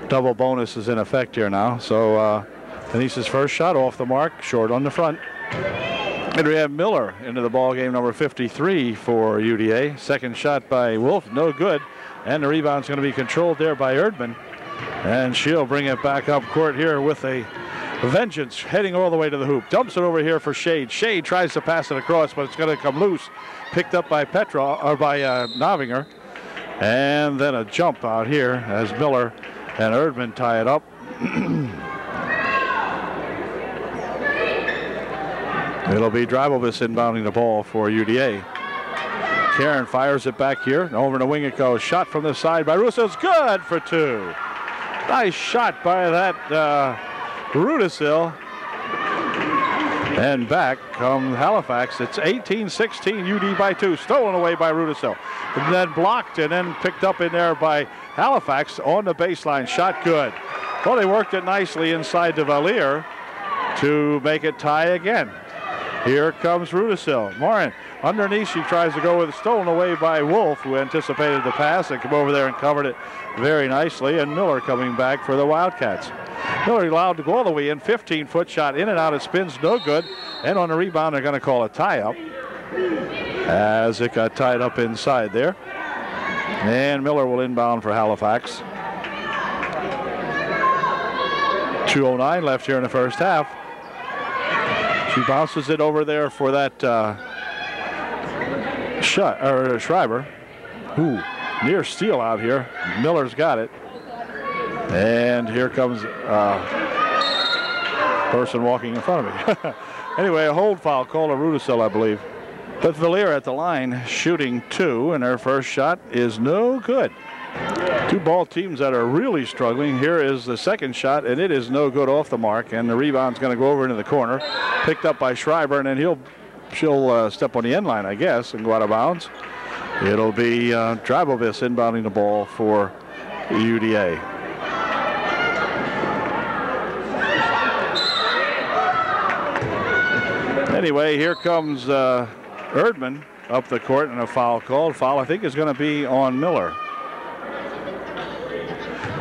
double bonus is in effect here now. So Denise's first shot off the mark, short on the front. And we have Miller into the ball game, number 53 for UDA. Second shot by Wolf, no good. And the rebound's going to be controlled there by Erdman. And she'll bring it back up court here with a vengeance, heading all the way to the hoop. Dumps it over here for Shade. Shade tries to pass it across, but it's going to come loose. Picked up by Novinger. And then a jump out here as Miller and Erdman tie it up. It'll be Drybovus inbounding the ball for UDA. Karen fires it back here. Over the wing it goes. Shot from the side by Russo. It's good for 2. Nice shot by that Rudisil. And back comes Halifax. It's 18-16, UD by 2. Stolen away by Rudisil. And then blocked and then picked up in there by Halifax on the baseline. Shot good. Well, they worked it nicely inside the Valier to make it tie again. Here comes Rudisil. Morin underneath, she tries to go with it, stolen away by Wolf, who anticipated the pass and come over there and covered it very nicely. And Miller coming back for the Wildcats. Miller allowed to go all the way in, 15-foot shot in and out, it spins, no good. And on the rebound, they're going to call a tie-up as it got tied up inside there. And Miller will inbound for Halifax. 2:09 left here in the first half. She bounces it over there for that Schreiber. Ooh, near steal out here. Miller's got it. And here comes person walking in front of me. Anyway, a hold foul called a Rudisil, I believe. But Valier at the line shooting 2, and her first shot is no good. 2 ball teams that are really struggling. Here is the second shot, and it is no good off the mark, and the rebound's going to go over into the corner. Picked up by Schreiber, and then she'll step on the end line, I guess, and go out of bounds. It'll be Drybovus inbounding the ball for UDA. Anyway, here comes Erdman up the court, and a foul called. Foul, I think, is going to be on Miller.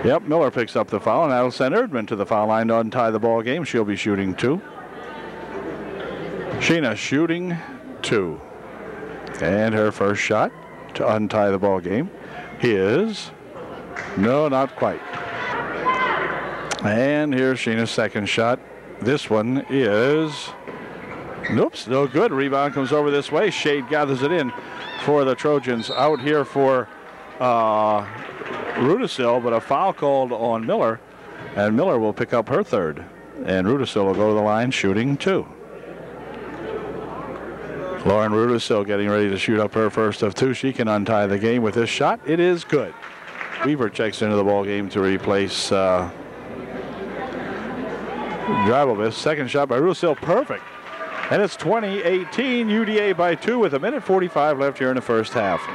Yep, Miller picks up the foul, and that'll send Erdman to the foul line to untie the ball game. She'll be shooting 2. Sheena shooting 2. And her first shot to untie the ball game is no, not quite. And here's Sheena's second shot. This one is noops, no good. Rebound comes over this way. Shade gathers it in for the Trojans. Out here for Rudisil, but a foul called on Miller, and Miller will pick up her 3rd, and Rudisil will go to the line shooting 2. Lauren Rudisil getting ready to shoot up her first of 2. She can untie the game with this shot. It is good. Weaver checks into the ball game to replace Drybovus. Second shot by Rudisil, perfect. And it's 20-18, UDA by 2 with 1:45 left here in the first half.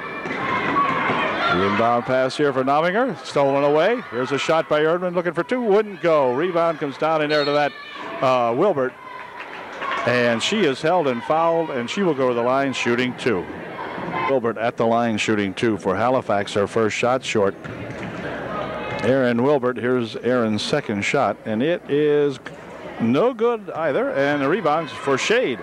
The inbound pass here for Novinger, stolen away. Here's a shot by Erdman, looking for 2, wouldn't go. Rebound comes down in there to that Wilbert. And she is held and fouled, and she will go to the line shooting 2. Wilbert at the line shooting 2 for Halifax, her first shot short. Aaron Wilbert, here's Aaron's second shot, and it is no good either, and the rebounds for Shade.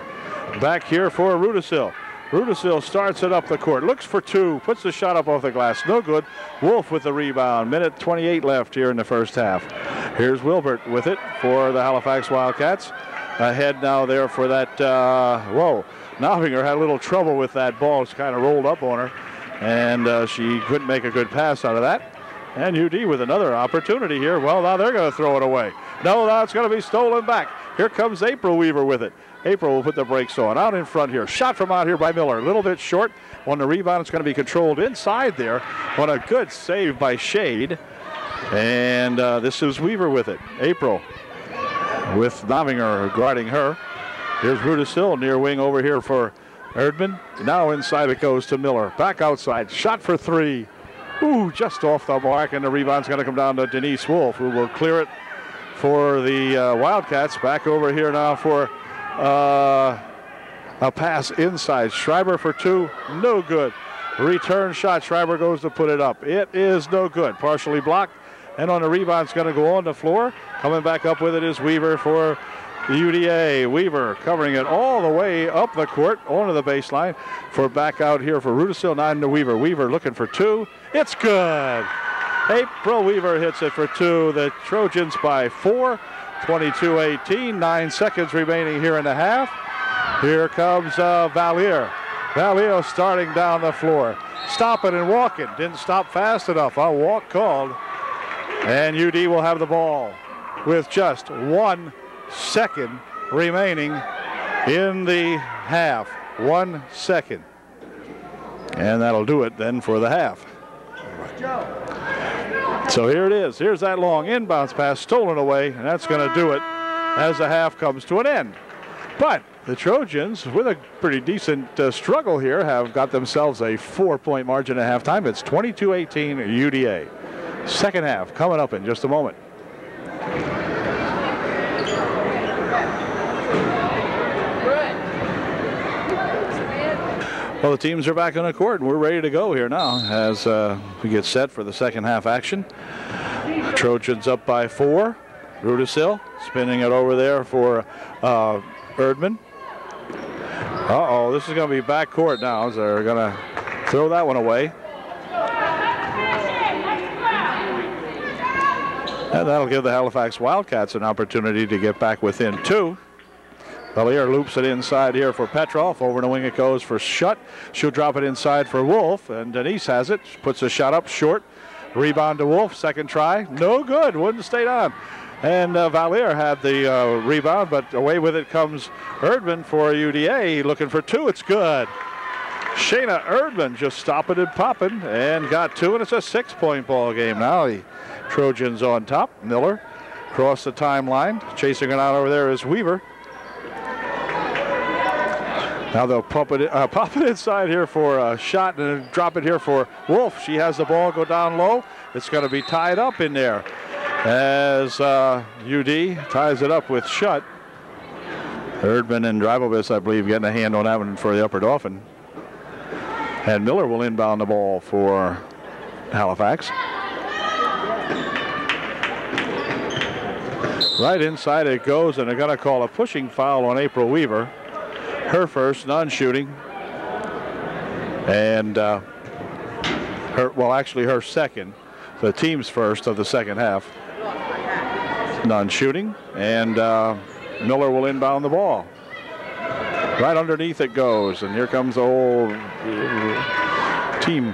Back here for Rudisill. Rudisill starts it up the court, looks for 2, puts the shot up off the glass, no good. Wolf with the rebound, 1:28 left here in the first half. Here's Wilbert with it for the Halifax Wildcats. Ahead now there for that, Novinger had a little trouble with that ball. It's kind of rolled up on her, and she couldn't make a good pass out of that. And UD with another opportunity here. Well, now they're going to throw it away. No, now it's going to be stolen back. Here comes April Weaver with it. April will put the brakes on. Out in front here. Shot from out here by Miller. A little bit short. On the rebound, it's going to be controlled inside there. On a good save by Shade. And this is Weaver with it. April with Novinger guarding her. Here's Rudisill near wing over here for Erdman. Now inside it goes to Miller. Back outside. Shot for 3. Ooh, just off the mark, and the rebound's going to come down to Denise Wolf, who will clear it for the Wildcats. Back over here now for a pass inside. Schreiber for 2, no good. Return shot, Schreiber goes to put it up. It is no good, partially blocked, and on the rebound, it's going to go on the floor. Coming back up with it is Weaver for the UDA. Weaver covering it all the way up the court, onto the baseline for back out here for Rudisill, not into Weaver. Weaver looking for 2. It's good. April Weaver hits it for 2. The Trojans by 4. 22-18. 9 seconds remaining here in the half. Here comes Valier. Valier starting down the floor. Stopping and walking. Didn't stop fast enough. A walk called. And UD will have the ball with just 1 second remaining in the half. 1 second. And that'll do it then for the half. So here it is. Here's that long inbounds pass stolen away, and that's going to do it as the half comes to an end. But the Trojans, with a pretty decent struggle here, have got themselves a 4-point margin at halftime. It's 22-18 UDA. Second half coming up in just a moment. Well, the teams are back on the court, and we're ready to go here now as we get set for the second half action. Trojans up by 4. Rudisill spinning it over there for Erdman. Uh-oh, this is going to be back court now, so they're going to throw that one away. And that'll give the Halifax Wildcats an opportunity to get back within 2. Valier loops it inside here for Petrov. Over the wing it goes for Schutt. She'll drop it inside for Wolf, and Denise has it. Puts a shot up short. Rebound to Wolf. Second try. No good. Wouldn't stay on. And Valier had the rebound, but away with it comes Erdman for UDA. Looking for 2. It's good. Shayna Erdman just stopping and popping and got 2, and it's a 6-point ball game now. The Trojans on top. Miller across the timeline. Chasing it out over there is Weaver. Now they'll pop it inside here for a shot and then drop it here for Wolf. She has the ball go down low. It's going to be tied up in there as UD ties it up with Schutt. Erdman and Dribovitz, I believe, getting a hand on that one for the Upper Dauphin. And Miller will inbound the ball for Halifax. Right inside it goes, and they're going to call a pushing foul on April Weaver. Her first, non-shooting, and her second, the team's first of the second half. Non-shooting, and Miller will inbound the ball. Right underneath it goes, and here comes the whole team.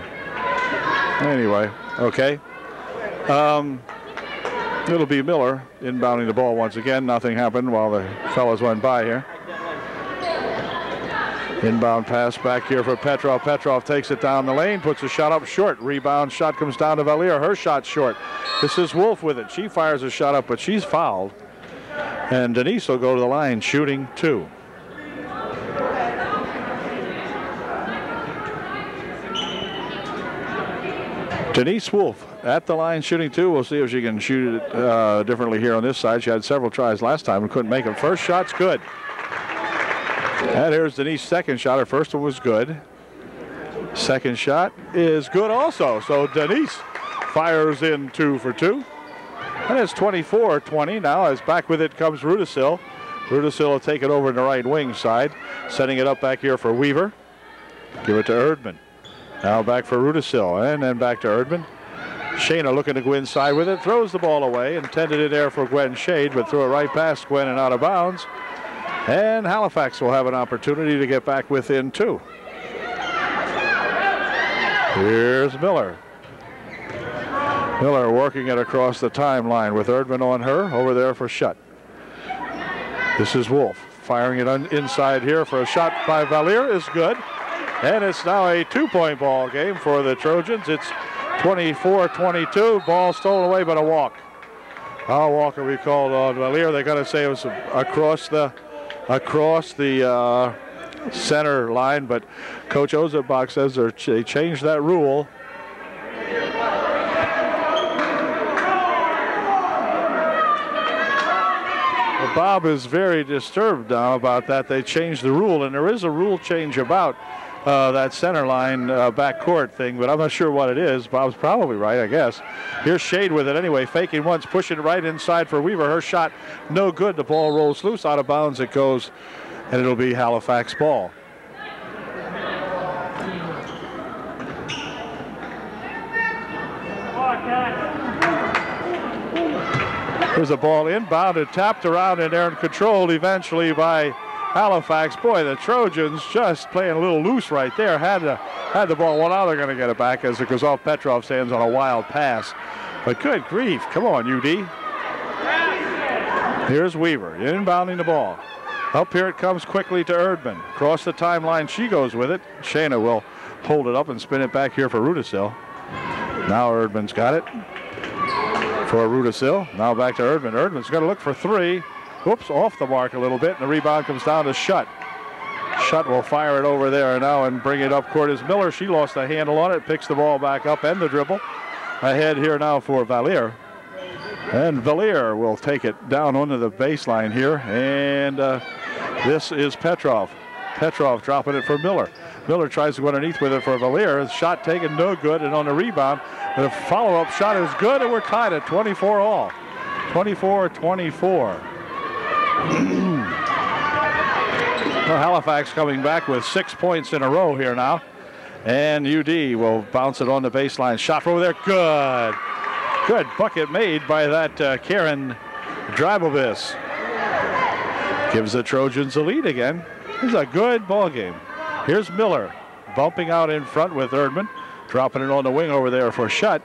Anyway, okay. It'll be Miller inbounding the ball once again. Nothing happened while the fellas went by here. Inbound pass back here for Petrov. Petrov takes it down the lane, puts a shot up short. Rebound shot comes down to Valier. Her shot short. This is Wolf with it. She fires a shot up, but she's fouled. And Denise will go to the line shooting 2. Denise Wolf at the line shooting 2. We'll see if she can shoot it differently here on this side. She had several tries last time and couldn't make them. First shot's good. And here's Denise's second shot. Her first one was good. Second shot is good also. So Denise fires in 2 for 2. And it's 24-20. Now as back with it comes Rudisil. Rudisil will take it over in the right wing side. Setting it up back here for Weaver. Give it to Erdman. Now back for Rudisil, and then back to Erdman. Shayna looking to go inside with it, throws the ball away, intended it there for Gwen Shade, but threw it right past Gwen and out of bounds. And Halifax will have an opportunity to get back within 2. Here's Miller. Miller working it across the timeline with Erdman on her, over there for Shutt. This is Wolf, firing it inside here for a shot by Valier is good. And it's now a 2-point ball game for the Trojans. It's 24-22. Ball stolen away, but a walk. A walk will be called on Valier. They're going to say it was across the center line, but Coach Ozebach says they changed that rule. Well, Bob is very disturbed now about that. They changed the rule, and there is a rule change about that center line backcourt thing, but I'm not sure what it is. Bob's probably right, I guess. Here's Shade with it anyway, faking once, pushing it right inside for Weaver. Her shot no good. The ball rolls loose, out of bounds it goes, and it'll be Halifax ball. There's a ball inbounded, tapped around in there and controlled eventually by Halifax. Boy, the Trojans just playing a little loose right there. Had the ball. Well, now they're going to get it back as it goes off Petrov's hands on a wild pass. But good grief. Come on, UD. Here's Weaver inbounding the ball. Up here it comes quickly to Erdman. Across the timeline, she goes with it. Shayna will hold it up and spin it back here for Rudisil. Now Erdman's got it for Rudisil. Now back to Erdman. Erdman's going to look for 3. Whoops, off the mark a little bit, and the rebound comes down to Shutt. Shutt will fire it over there now and bring it up court as Miller. She lost a handle on it, picks the ball back up and the dribble. Ahead here now for Valier. And Valier will take it down onto the baseline here, and this is Petrov. Petrov dropping it for Miller. Miller tries to go underneath with it for Valier. Shot taken, no good, and on the rebound, the follow-up shot is good, and we're tied at 24 all. 24-24. Well, Halifax coming back with 6 points in a row here now. And UD will bounce it on the baseline. Shot from over there. Good. Good bucket made by that Karen Drabovich. Gives the Trojans a lead again. This is a good ball game. Here's Miller bumping out in front with Erdman. Dropping it on the wing over there for Shutt.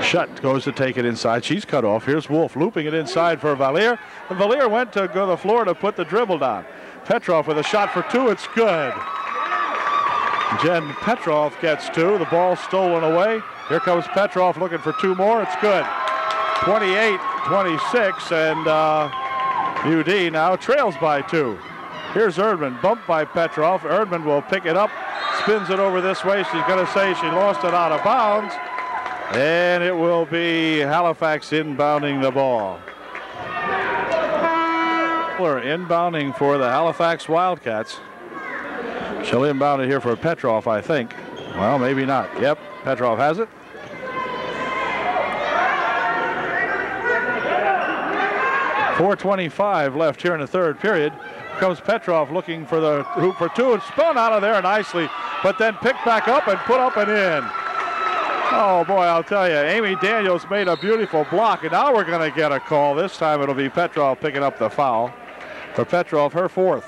Shutt goes to take it inside. She's cut off. Here's Wolf looping it inside for Valier. And Valier went to go to the floor to put the dribble down. Petrov with a shot for 2. It's good. Jen Petrov gets 2. The ball stolen away. Here comes Petrov looking for 2 more. It's good. 28-26, and UD now trails by 2. Here's Erdman, bumped by Petrov. Erdman will pick it up, spins it over this way. She's going to say she lost it out of bounds. And it will be Halifax inbounding the ball. Inbounding for the Halifax Wildcats. She'll inbound it here for Petrov, I think. Well, maybe not. Yep, Petrov has it. .425 left here in the third period. Here comes Petrov looking for the hoop for 2 and spun out of there nicely, but then picked back up and put up and in. Oh, boy, I'll tell you, Amy Daniels made a beautiful block, and now we're going to get a call. This time it'll be Petrov picking up the foul. For Petrov, her 4th.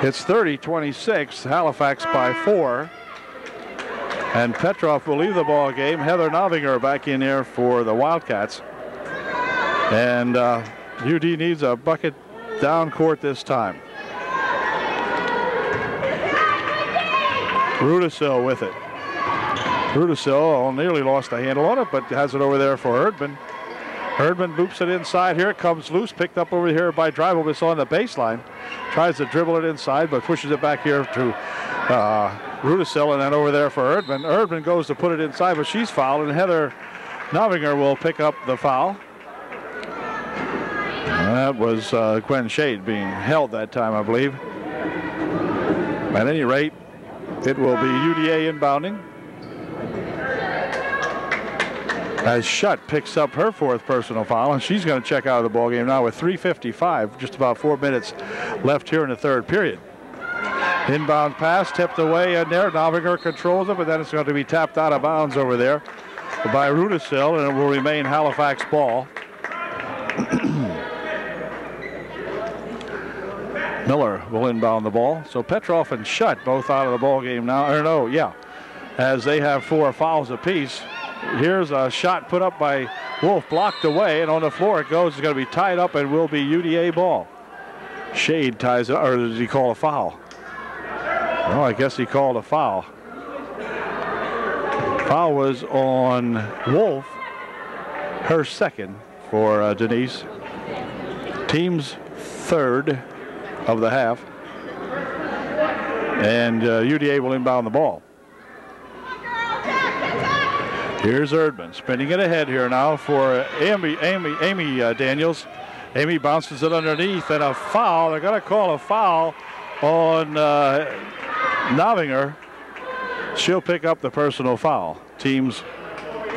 It's 30-26, Halifax by 4. And Petrov will leave the ball game. Heather Novinger back in there for the Wildcats. And UD needs a bucket down court this time. Rudisil with it. Rudisil nearly lost a handle on it, but has it over there for Erdman. Erdman loops it inside. Here it comes loose, picked up over here by Dribblebus on the baseline. Tries to dribble it inside, but pushes it back here to Rudisill, and then over there for Erdman. Erdman goes to put it inside, but she's fouled, and Heather Novinger will pick up the foul. That was Gwen Shade being held that time, I believe. At any rate, it will be UDA inbounding. As Shutt picks up her 4th personal foul, and she's going to check out of the ballgame now with 3:55, just about 4 minutes left here in the 3rd period. Inbound pass tipped away in there. Novinger controls it, but then it's going to be tapped out of bounds over there by Rudisill, and it will remain Halifax ball. Miller will inbound the ball. So Petroff and Shutt both out of the ball game now. Or no, yeah, as they have 4 fouls apiece. Here's a shot put up by Wolf, blocked away, and on the floor it goes. It's going to be tied up and will be UDA ball. Shade ties it, or does he call a foul? Oh, I guess he called a foul. Foul was on Wolf, her 2nd for Denise. Team's 3rd of the half. And UDA will inbound the ball. Here's Erdman spinning it ahead here now for Amy Daniels. Amy bounces it underneath, and a foul. They're going to call a foul on Novinger. She'll pick up the personal foul. Team's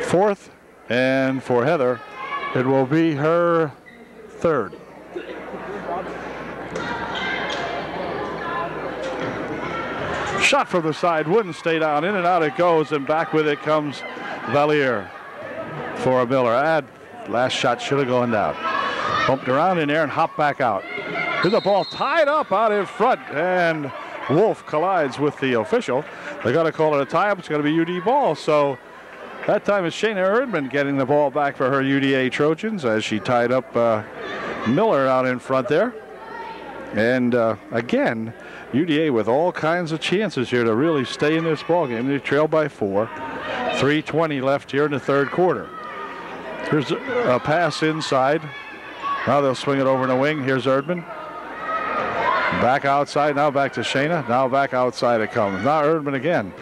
4th, and for Heather, it will be her 3rd. Shot from the side, wouldn't stay down. In and out it goes, and back with it comes Valier for Miller. Last shot should have gone down. Bumped around in there and hopped back out. Here's the ball tied up out in front, and Wolf collides with the official. They're going to call it a tie-up. It's going to be UD ball. So that time it's Shayna Erdman getting the ball back for her UDA Trojans as she tied up Miller out in front there. And again, UDA with all kinds of chances here to really stay in this ball game. They trail by 4. 3:20 left here in the 3rd quarter. Here's a pass inside. Now they'll swing it over in the wing. Here's Erdman. Back outside. Now back to Shayna. Now back outside it comes. Now Erdman again.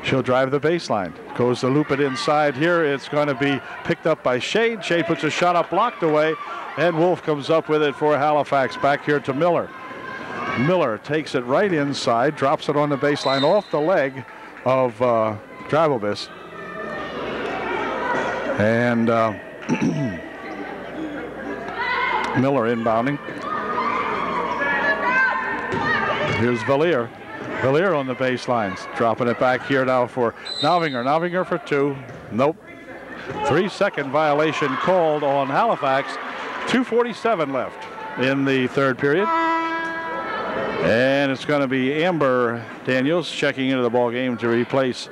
She'll drive the baseline. Goes to loop it inside here. It's going to be picked up by Shade. Shade puts a shot up, blocked away, and Wolf comes up with it for Halifax. Back here to Miller. Miller takes it right inside, drops it on the baseline off the leg of Drabobis. And Miller inbounding. Here's Valier. Valier on the baselines, dropping it back here now for Novinger. Novinger for 2. Nope. 3-second violation called on Halifax. 2:47 left in the 3rd period. And it's going to be Amber Daniels checking into the ball game to replace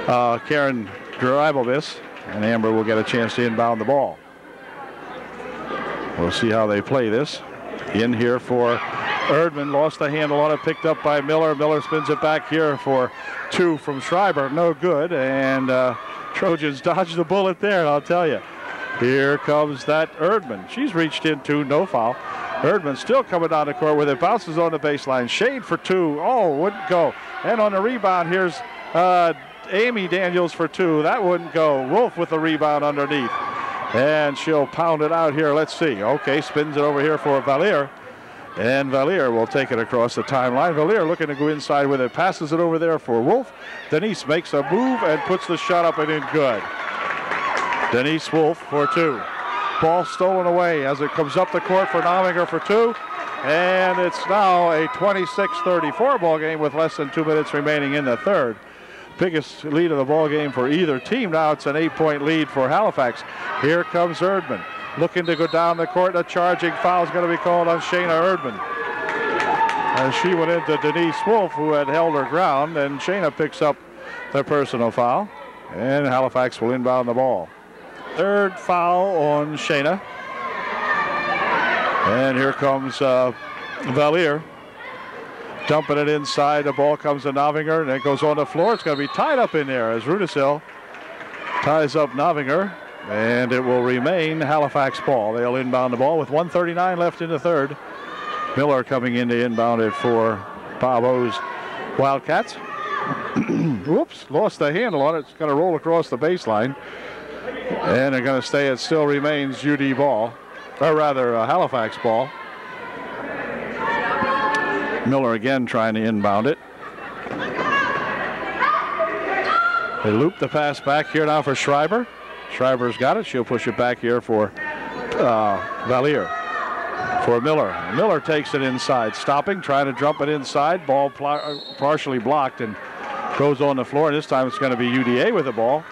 Karen Drabobis. And Amber will get a chance to inbound the ball. We'll see how they play this. In here for Erdman, lost the handle on it, picked up by Miller. Miller spins it back here for 2 from Schreiber. No good, and Trojans dodged the bullet there, I'll tell you. Here comes that Erdman. She's reached into, no foul. Erdman still coming down the court with it, bounces on the baseline. Shade for 2, oh, wouldn't go. And on the rebound, here's Amy Daniels for 2. That wouldn't go. Wolf with the rebound underneath. And she'll pound it out here. Let's see. Okay, spins it over here for Valier. And Valier will take it across the timeline. Valier looking to go inside with it. Passes it over there for Wolf. Denise makes a move and puts the shot up and in good. Denise Wolf for 2. Ball stolen away as it comes up the court for Novinger for 2. And it's now a 26-34 ball game with less than 2 minutes remaining in the 3rd. Biggest lead of the ball game for either team. Now it's an 8-point lead for Halifax. Here comes Erdman. Looking to go down the court. A charging foul is going to be called on Shayna Erdman. As she went into Denise Wolf, who had held her ground, and Shayna picks up the personal foul. And Halifax will inbound the ball. 3rd foul on Shayna. And here comes Valier. Dumping it inside. The ball comes to Novinger, and it goes on the floor. It's going to be tied up in there as Rudisill ties up Novinger, and it will remain Halifax ball. They'll inbound the ball with 1:39 left in the 3rd. Miller coming in to inbound it for Bob O's Wildcats. Whoops, lost the handle on it. It's going to roll across the baseline. And they're going to stay. It still remains UD ball, or rather Halifax ball. Miller again trying to inbound it. They loop the pass back here now for Schreiber. Schreiber's got it. She'll push it back here for Valier. For Miller. Miller takes it inside, stopping, trying to jump it inside. Ball partially blocked and goes on the floor. This time it's going to be UDA with the ball.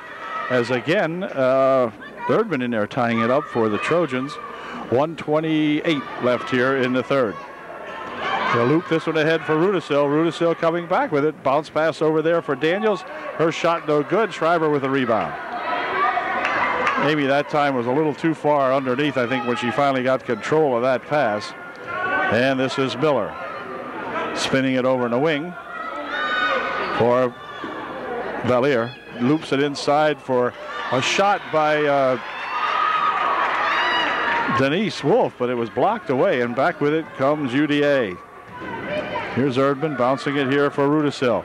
As again, Erdman in there tying it up for the Trojans. 1:28 left here in the third. They'll loop this one ahead for Rudisil. Rudisil coming back with it. Bounce pass over there for Daniels. Her shot no good. Schreiber with a rebound. Amy that time was a little too far underneath, I think, when she finally got control of that pass. And this is Miller spinning it over in the wing for Valier. Loops it inside for a shot by Denise Wolf, but it was blocked away, and back with it comes UDA. Here's Erdman bouncing it here for Rudisil.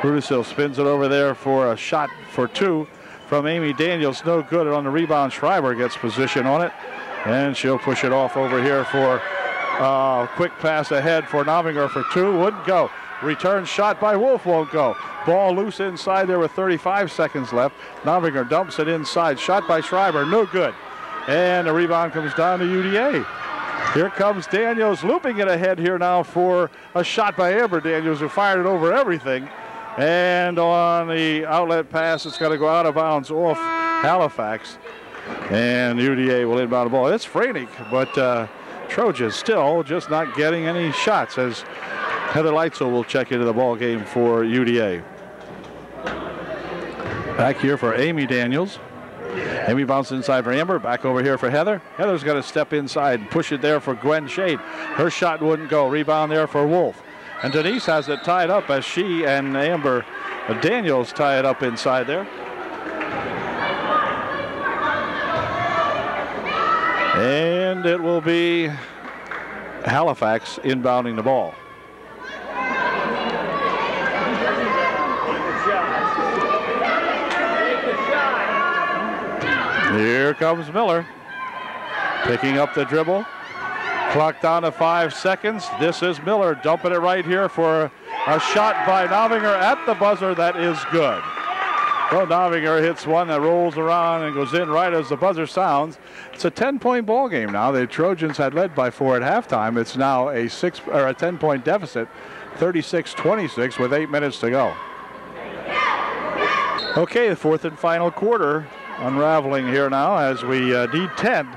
Rudisil spins it over there for a shot for two from Amy Daniels. No good. On the rebound, Schreiber gets position on it, and she'll push it off over here for a quick pass ahead for Novinger for two. Wouldn't go. Return shot by Wolf won't go. Ball loose inside there with 35 seconds left. Novinger dumps it inside. Shot by Schreiber. No good. And the rebound comes down to UDA. Here comes Daniels looping it ahead here now for a shot by Amber Daniels, who fired it over everything. And on the outlet pass, it's got to go out of bounds off Halifax. And UDA will inbound the ball. It's frantic, but Trojan still just not getting any shots, as Heather Leitzel will check into the ball game for UDA. Back here for Amy Daniels. Amy bounces inside for Amber. Back over here for Heather. Heather's got to step inside and push it there for Gwen Shade. Her shot wouldn't go. Rebound there for Wolf. And Denise has it tied up as she and Amber Daniels tie it up inside there. And it will be Halifax inbounding the ball. Here comes Miller, picking up the dribble. Clock down to 5 seconds. This is Miller dumping it right here for a shot by Novinger at the buzzer. That is good. Well, Novinger hits one that rolls around and goes in right as the buzzer sounds. It's a 10-point ball game now. The Trojans had led by 4 at halftime. It's now a 10-point deficit, 36-26 with 8 minutes to go. Okay, the fourth and final quarter unraveling here now as we need 10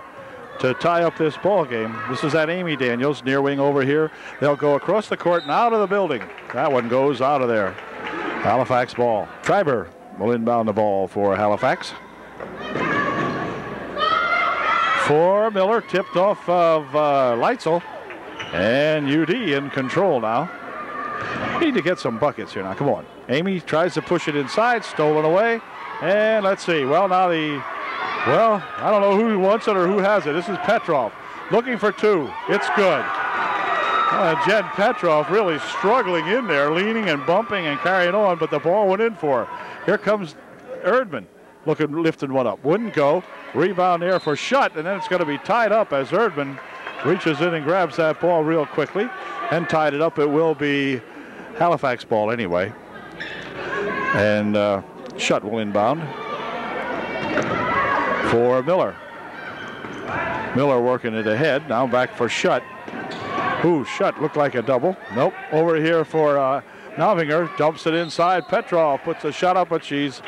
to tie up this ball game. This is at Amy Daniels, near wing over here. They'll go across the court and out of the building. That one goes out of there. Halifax ball. Schreiber will inbound the ball for Halifax. For Miller, tipped off of Leitzel. And UD in control now. Need to get some buckets here now. Come on. Amy tries to push it inside, stolen away. And let's see. Well, now I don't know who wants it or who has it. This is Petrov looking for two. It's good. Jen Petrov really struggling in there, leaning and bumping and carrying on, but the ball went in for her. Here comes Erdman lifting one up. Wouldn't go. Rebound there for Schutt, and then it's going to be tied up as Erdman reaches in and grabs that ball real quickly and tied it up. It will be Halifax ball anyway. And Schutt will inbound for Miller. Miller working it ahead. Now back for Schutt. Ooh, Schutt looked like a double. Nope. Over here for Novinger. Dumps it inside. Petrov puts a shot up, but she's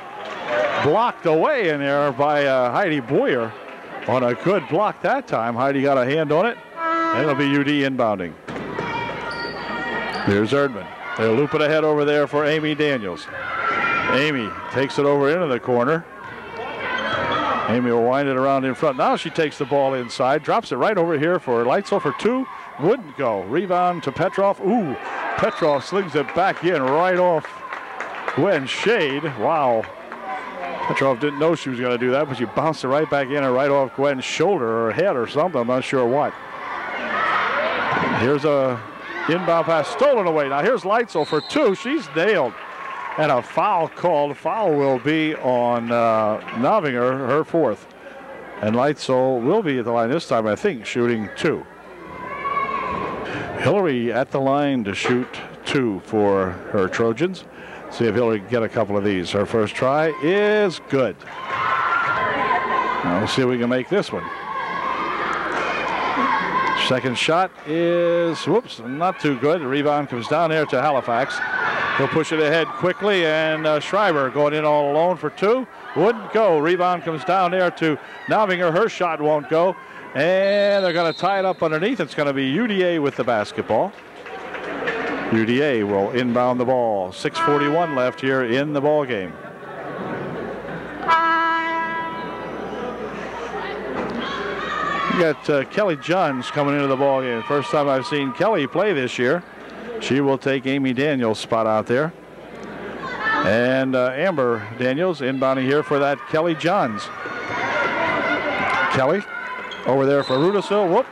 blocked away in there by Heidi Boyer on a good block that time. Heidi got a hand on it. And it'll be UD inbounding. Here's Erdman. They'll loop it ahead over there for Amy Daniels. Amy takes it over into the corner. Amy will wind it around in front. Now she takes the ball inside, drops it right over here for Leitzel for two. Wouldn't go. Rebound to Petrov. Ooh, Petrov slings it back in right off Gwen Shade. Wow. Petrov didn't know she was going to do that, but she bounced it right back in and right off Gwen's shoulder or head or something. I'm not sure what. Here's a inbound pass stolen away. Now here's Leitzel for two. She's nailed. and a foul called. Foul will be on Novinger, her fourth. And Leitzel will be at the line this time, I think, shooting 2. Hillary at the line to shoot 2 for her Trojans. See if Hillary can get a couple of these. Her first try is good. Now we'll see if we can make this one. Second shot is, whoops, not too good. The rebound comes down there to Halifax. He'll push it ahead quickly, and Schreiber going in all alone for 2. Wouldn't go. Rebound comes down there to Novinger. Her shot won't go. And they're going to tie it up underneath. It's going to be UDA with the basketball. UDA will inbound the ball. 6:41 left here in the ball game. We got Kelly Johns coming into the ball game. First time I've seen Kelly play this year. She will take Amy Daniels' spot out there. And Amber Daniels inbounding here for that Kelly Johns. Kelly over there for Rudisill. Whoop.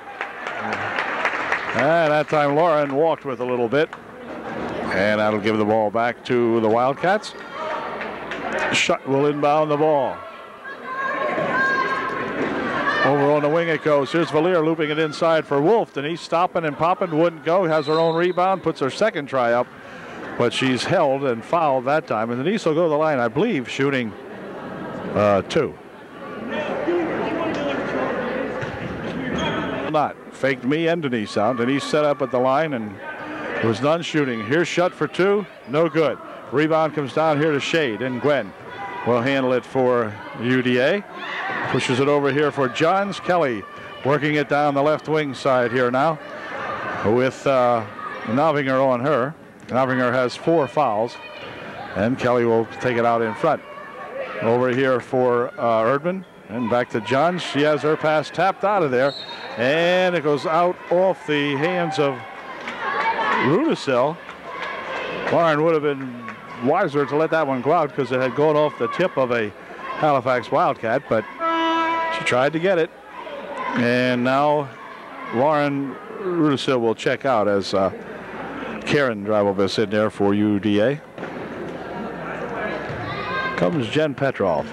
And that time Lauren walked with a little bit. And that'll give the ball back to the Wildcats. Shutt will inbound the ball. Over on the wing it goes. Here's Valier looping it inside for Wolf. And he's stopping and popping. Wouldn't go. Has her own rebound. Puts her second try up. But she's held and fouled that time. And Denise will go to the line, I believe, shooting 2. Not. Faked me and Denise out. Denise set up at the line and was none shooting. Here's Shutt for 2. No good. Rebound comes down here to Shade. And Gwen will handle it for UDA. Pushes it over here for Johns. Kelly working it down the left wing side here now with Novinger on her. Novinger has 4 fouls, and Kelly will take it out in front. Over here for Erdman, and back to Johns. She has her pass tapped out of there, and it goes out off the hands of Rudisill. Lauren would have been wiser to let that one go out because it had gone off the tip of a Halifax Wildcat, but she tried to get it. And now Lauren Rudisill will check out as Karen Drabelvis in there for UDA. Comes Jen Petrov,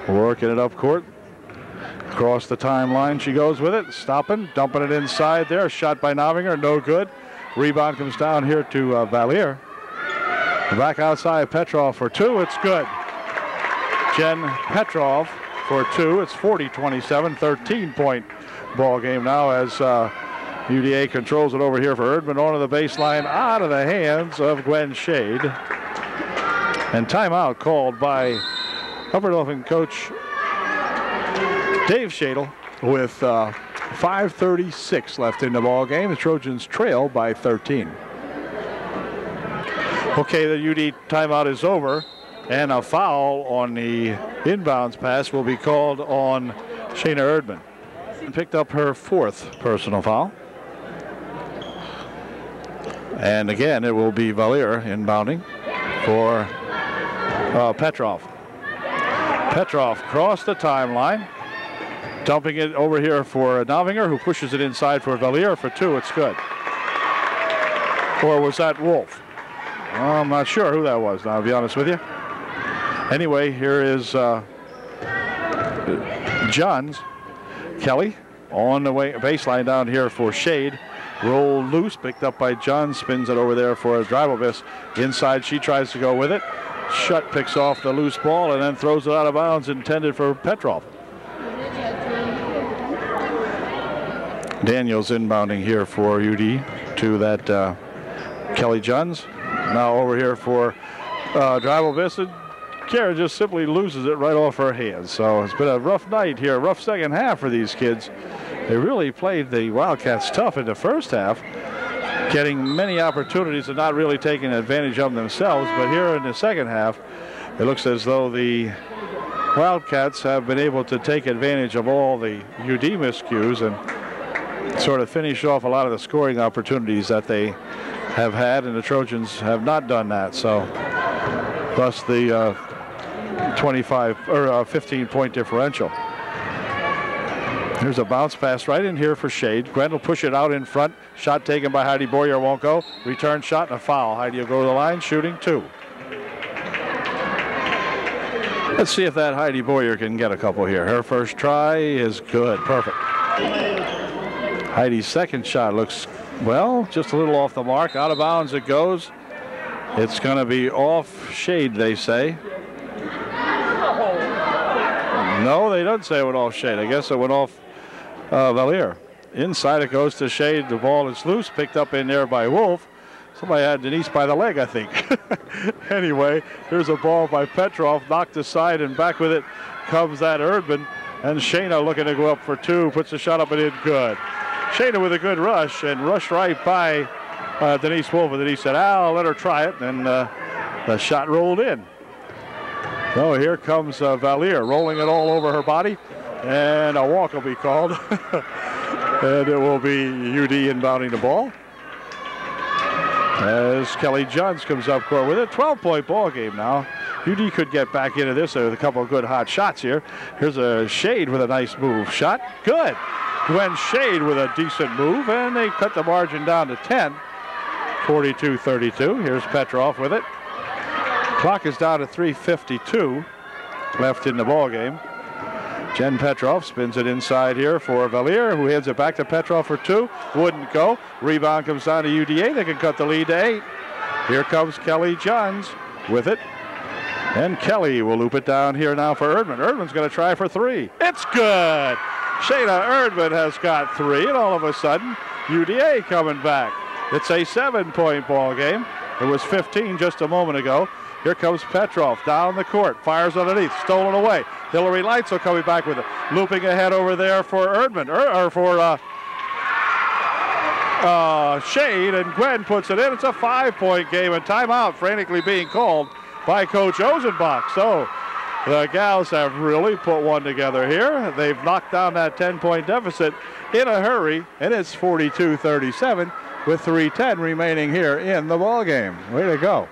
working it up court. Across the timeline she goes with it, stopping, dumping it inside there. Shot by Novinger, no good. Rebound comes down here to Valier. Back outside Petrov for 2, it's good. Jen Petrov for 2, it's 40-27, 13-point ball game now as UDA controls it over here for Erdman onto the baseline, out of the hands of Gwen Shade. And timeout called by Upper Dauphin coach Dave Shadle with 5:36 left in the ball game. The Trojans trail by 13. Okay, the UD timeout is over, and a foul on the inbounds pass will be called on Shayna Erdman. Picked up her 4th personal foul. And again, it will be Valier inbounding for Petrov. Petrov crossed the timeline, dumping it over here for Novinger, who pushes it inside for Valier for 2. It's good. Or was that Wolf? I'm not sure who that was, now, to be honest with you. Anyway, here is Johns. Kelly on the way baseline down here for Shade. Roll loose, picked up by John, spins it over there for Drabelvis. Inside, she tries to go with it. Shutt picks off the loose ball and then throws it out of bounds, intended for Petrov. Daniels inbounding here for UD to that Kelly Johns. Now over here for Drabelvis. Kara just simply loses it right off her hands. So it's been a rough night here, rough second half for these kids. They really played the Wildcats tough in the first half, getting many opportunities and not really taking advantage of themselves. But here in the second half, it looks as though the Wildcats have been able to take advantage of all the UD miscues and sort of finish off a lot of the scoring opportunities that they have had, and the Trojans have not done that. So thus the 15-point differential. Here's a bounce pass right in here for Shade. Gwen will push it out in front. Shot taken by Heidi Boyer, won't go. Return shot and a foul. Heidi will go to the line, shooting 2. Let's see if that Heidi Boyer can get a couple here. Her first try is good. Perfect. Heidi's second shot looks, well, just a little off the mark. Out of bounds it goes. It's going to be off shade, they say. No, they don't say it went off shade. I guess it went off Valier. Inside it goes to shade. The ball is loose, picked up in there by Wolf. Somebody had Denise by the leg, I think. Anyway, here's a ball by Petrov, knocked aside, and back with it comes that Erdman. And Shayna looking to go up for two, puts a shot up and in good. Shayna with a good rush, and rushed right by Denise Wolf. And Denise said, I'll let her try it, and the shot rolled in. So here comes Valier, rolling it all over her body, and a walk will be called. And it will be UD inbounding the ball. As Kelly Johns comes up court with it. 12-point ball game now. UD could get back into this with a couple of good hot shots here. Here's a Shade with a nice move. Shot, good. Gwen Shade with a decent move, and they cut the margin down to 10. 42-32. Here's Petrov with it. Clock is down to 3:52 left in the ball game. Jen Petrov spins it inside here for Valier, who hands it back to Petrov for two. Wouldn't go. Rebound comes down to UDA. They can cut the lead to 8. Here comes Kelly Johns with it. And Kelly will loop it down here now for Erdman. Erdman's going to try for 3. It's good. Shayna Erdman has got 3, and all of a sudden, UDA coming back. It's a 7-point ball game. It was 15 just a moment ago. Here comes Petrov down the court, fires underneath, stolen away. Hillary Leitzel coming back with it, looping ahead over there for Erdman, for Shade, and Gwen puts it in. It's a 5-point game, and timeout frantically being called by Coach Ozenbach. So the gals have really put one together here. They've knocked down that 10-point deficit in a hurry, and it's 42-37 with 3:10 remaining here in the ball game. Way to go.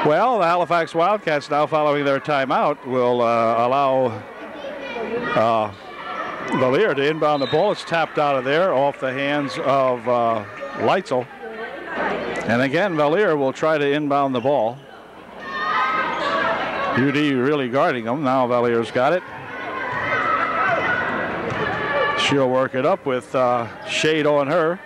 Well, the Halifax Wildcats now, following their timeout, will allow Valier to inbound the ball. It's tapped out of there off the hands of Leitzel. And again, Valier will try to inbound the ball. UD really guarding them. Now Valier's got it. She'll work it up with Shade on her.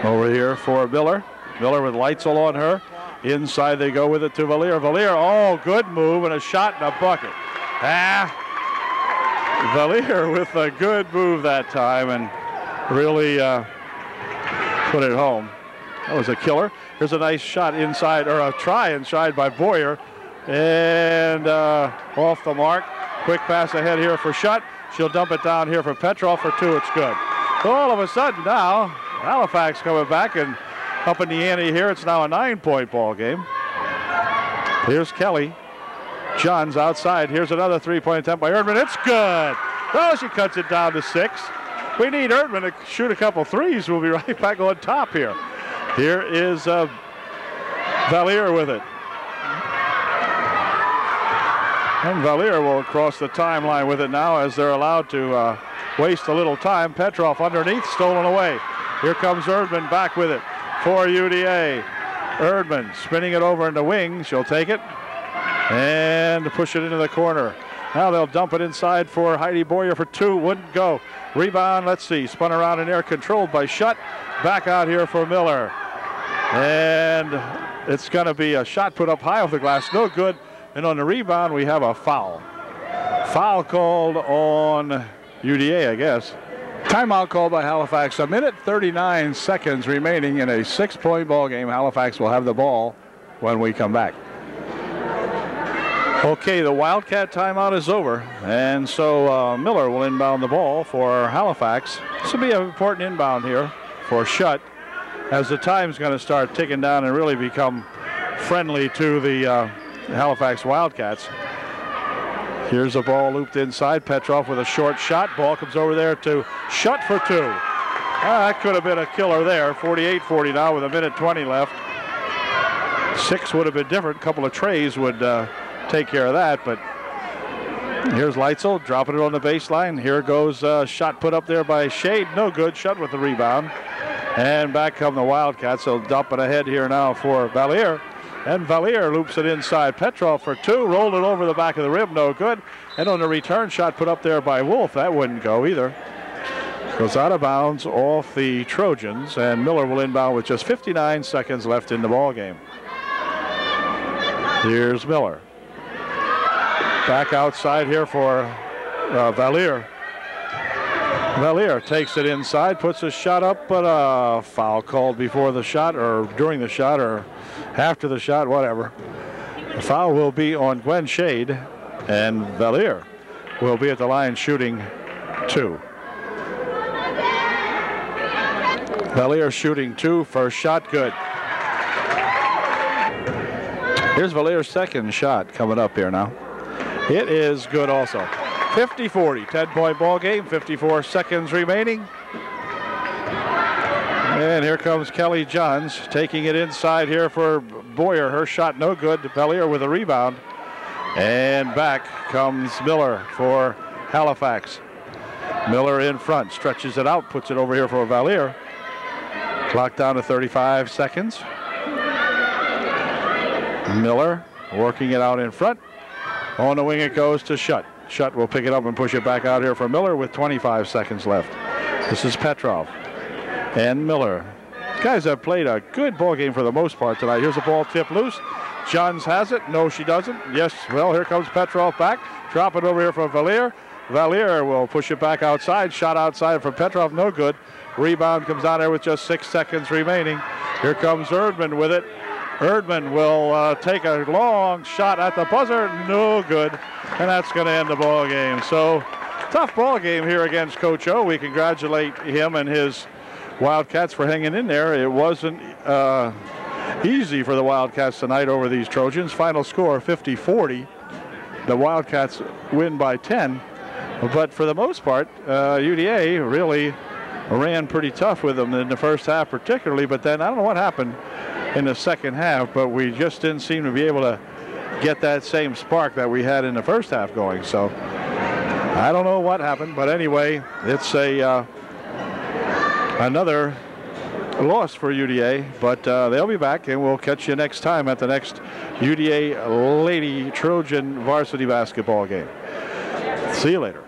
Over here for Miller. Miller with Leitzel on her. Inside they go with it to Valier. Valier, oh, good move and a shot and a bucket. Valier with a good move that time and really put it home. That was a killer. Here's a nice shot inside, or a try inside by Boyer. And off the mark. Quick pass ahead here for Shutt. She'll dump it down here for Petrov for 2. It's good. So all of a sudden now, Halifax coming back and up in the ante here. It's now a 9-point ball game. Here's Kelly. Johns outside. Here's another 3-point attempt by Erdman. It's good. Oh, she cuts it down to 6. We need Erdman to shoot a couple threes. We'll be right back on top here. Here is Valier with it. And Valier will cross the timeline with it now as they're allowed to waste a little time. Petrov underneath, stolen away. Here comes Erdman back with it for UDA. Erdman spinning it over in the wing. She'll take it and push it into the corner. Now they'll dump it inside for Heidi Boyer for 2. Wouldn't go. Rebound, let's see. Spun around in air, controlled by Shutt. Back out here for Miller. And it's going to be a shot put up high off the glass. No good. And on the rebound, we have a foul. Foul called on UDA, I guess. Timeout called by Halifax. 1:39 seconds remaining in a 6-point ball game. Halifax will have the ball when we come back. Okay, the Wildcat timeout is over. And so Miller will inbound the ball for Halifax. This will be an important inbound here for Shutt as the time's going to start ticking down and really become friendly to the Halifax Wildcats. Here's a ball looped inside. Petrov with a short shot. Ball comes over there to Shutt for 2. That could have been a killer there. 48-40 now with 1:20 left. 6 would have been different. A couple of trays would take care of that. But here's Leitzel dropping it on the baseline. Here goes a shot put up there by Shade. No good. Shutt with the rebound. And back come the Wildcats. They'll dump it ahead here now for Valier. And Valier loops it inside. Petrov for 2, rolled it over the back of the rim, no good. And on the return shot put up there by Wolf, that wouldn't go either. Goes out of bounds off the Trojans, and Miller will inbound with just 59 seconds left in the ball game. Here's Miller. Back outside here for Valier. Valier takes it inside, puts a shot up, but a foul called before the shot, or during the shot, or after the shot, whatever. The foul will be on Gwen Shade, and Valier will be at the line shooting 2. Valier shooting 2, first shot good. Here's Valier's second shot coming up here now. It is good also. 50-40, 10-point ball game, 54 seconds remaining. And here comes Kelly Johns taking it inside here for Boyer. Her shot no good. Valier with a rebound. And back comes Miller for Halifax. Miller in front, stretches it out, puts it over here for Valier. Clock down to 35 seconds. Miller working it out in front. On the wing it goes to Shutt. Shutt will pick it up and push it back out here for Miller with 25 seconds left. This is Petrov and Miller. These guys have played a good ball game for the most part tonight. Here's a ball tip loose. Johns has it. No, she doesn't. Yes, well, here comes Petrov back. Drop it over here for Valier. Valier will push it back outside. Shot outside from Petrov, no good. Rebound comes out there with just 6 seconds remaining. Here comes Erdman with it. Erdman will take a long shot at the buzzer, no good, and that's going to end the ball game. So, tough ball game here against Coach O. We congratulate him and his Wildcats for hanging in there. It wasn't easy for the Wildcats tonight over these Trojans. Final score 50-40. The Wildcats win by 10, but for the most part, UDA really ran pretty tough with them in the first half particularly, but then I don't know what happened in the second half, but we just didn't seem to be able to get that same spark that we had in the first half going. So I don't know what happened, but anyway, it's another loss for UDA, but they'll be back, and we'll catch you next time at the next UDA Lady Trojan varsity basketball game. See you later.